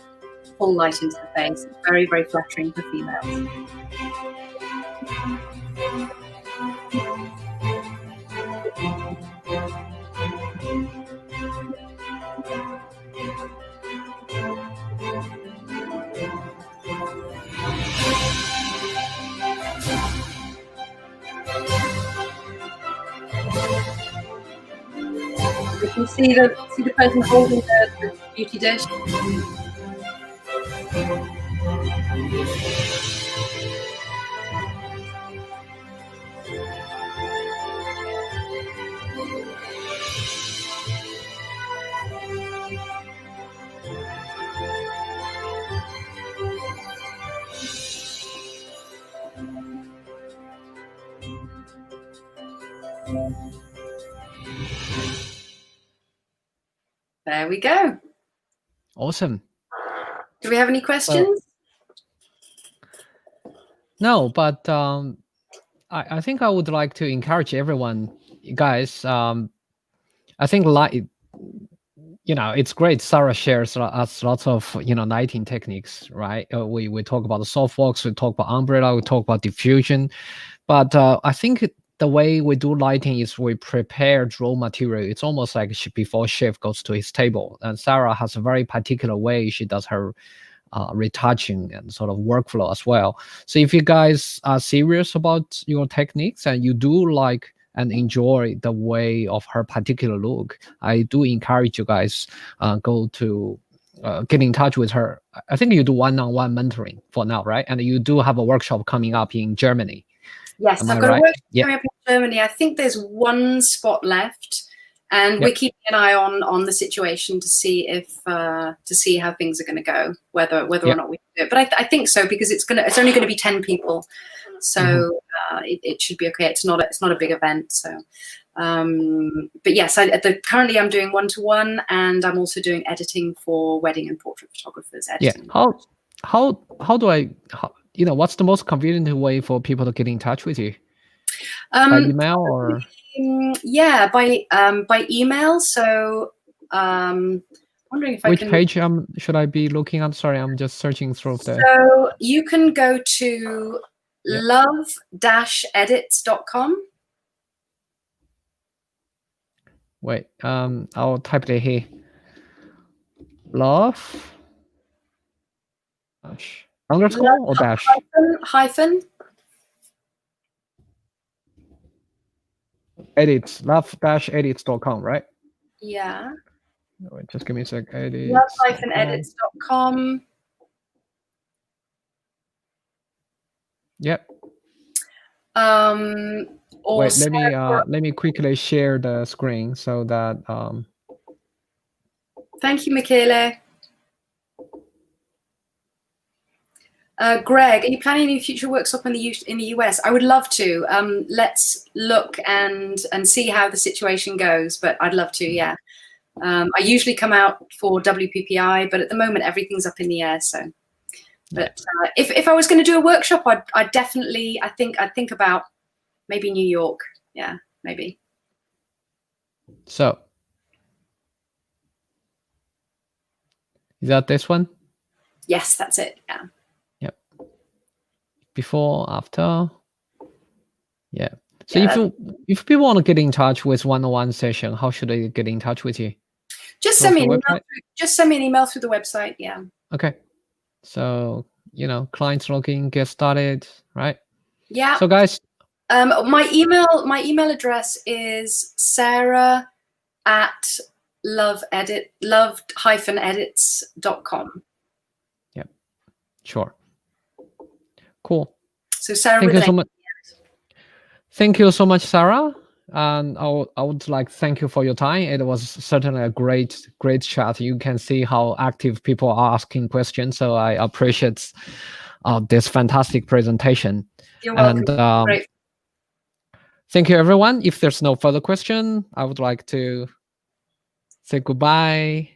full light into the face. It's very, very flattering for females. You can see the person holding the beauty dish. There we go. Awesome. Do we have any questions? No, but I think I would like to encourage everyone, guys. I think it's great. Sarah shares us lots of lighting techniques, right? We talk about the softbox, we talk about umbrella, we talk about diffusion, but I think the way we do lighting is we prepare raw material. It's almost like before chef goes to his table, and Sarah has a very particular way she does her retouching and sort of workflow as well. So if you guys are serious about your techniques and you do like and enjoy the way of her particular look, I do encourage you guys go to get in touch with her. I think you do one-on-one mentoring for now, right? And you do have a workshop coming up in Germany. Yes, Am I've I got right? a workshop Yeah. coming up in Germany. I think there's one spot left, and we're keeping an eye on the situation to see if to see how things are going to go, whether or not we can do it. But I think so, because it's only going to be 10 people, so it should be okay. It's not a big event, so. But yes, currently I'm doing one-to-one, and I'm also doing editing for wedding and portrait photographers. Editing. Yeah. How do I? What's the most convenient way for people to get in touch with you? By email or? Yeah, by email. So wondering if which page should I be looking at? Sorry, I'm just searching through the. So you can go to love-edits.com. Wait, I'll type it here. Love dash underscore or dash hyphen edits, love-edits.com, right? Yeah. Wait, just give me a sec. Edits. Love-edits.com. Yep. Or wait, let me quickly share the screen so that Thank you, Michele. Greg, are you planning any future workshop in the US? I would love to. Let's look and see how the situation goes, but I'd love to, yeah. I usually come out for WPPI, but at the moment everything's up in the air. So, but if I was going to do a workshop, I'd definitely. I'd think about maybe New York. Yeah, maybe. So, is that this one? Yes, that's it. Yeah. Yep. Before, after. Yeah. So if people want to get in touch with one-on-one session, how should they get in touch with you? Just send me an email. Just send me an email through the website. Yeah. Okay. So clients login, get started, right? Yeah. So guys, my email address is sarah@love-edits.com. Yep. Sure. Cool. So Sarah. Thank you so much. Thank you so much, Sarah. And I would like to thank you for your time. It was certainly a great chat. You can see how active people are asking questions. So I appreciate this fantastic presentation. You're welcome. And great. Thank you, everyone. If there's no further question, I would like to say goodbye.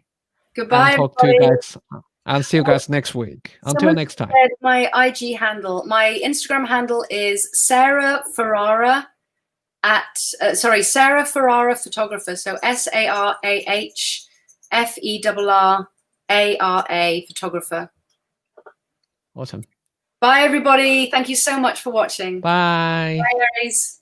Goodbye, and talk to you guys. And see you guys next week. Until next time. My IG handle, my Instagram handle is Sarah Ferrara Sarah Ferrara Photographer. So SARAHFERRARA Photographer. Awesome. Bye, everybody. Thank you so much for watching. Bye. Bye, Aries.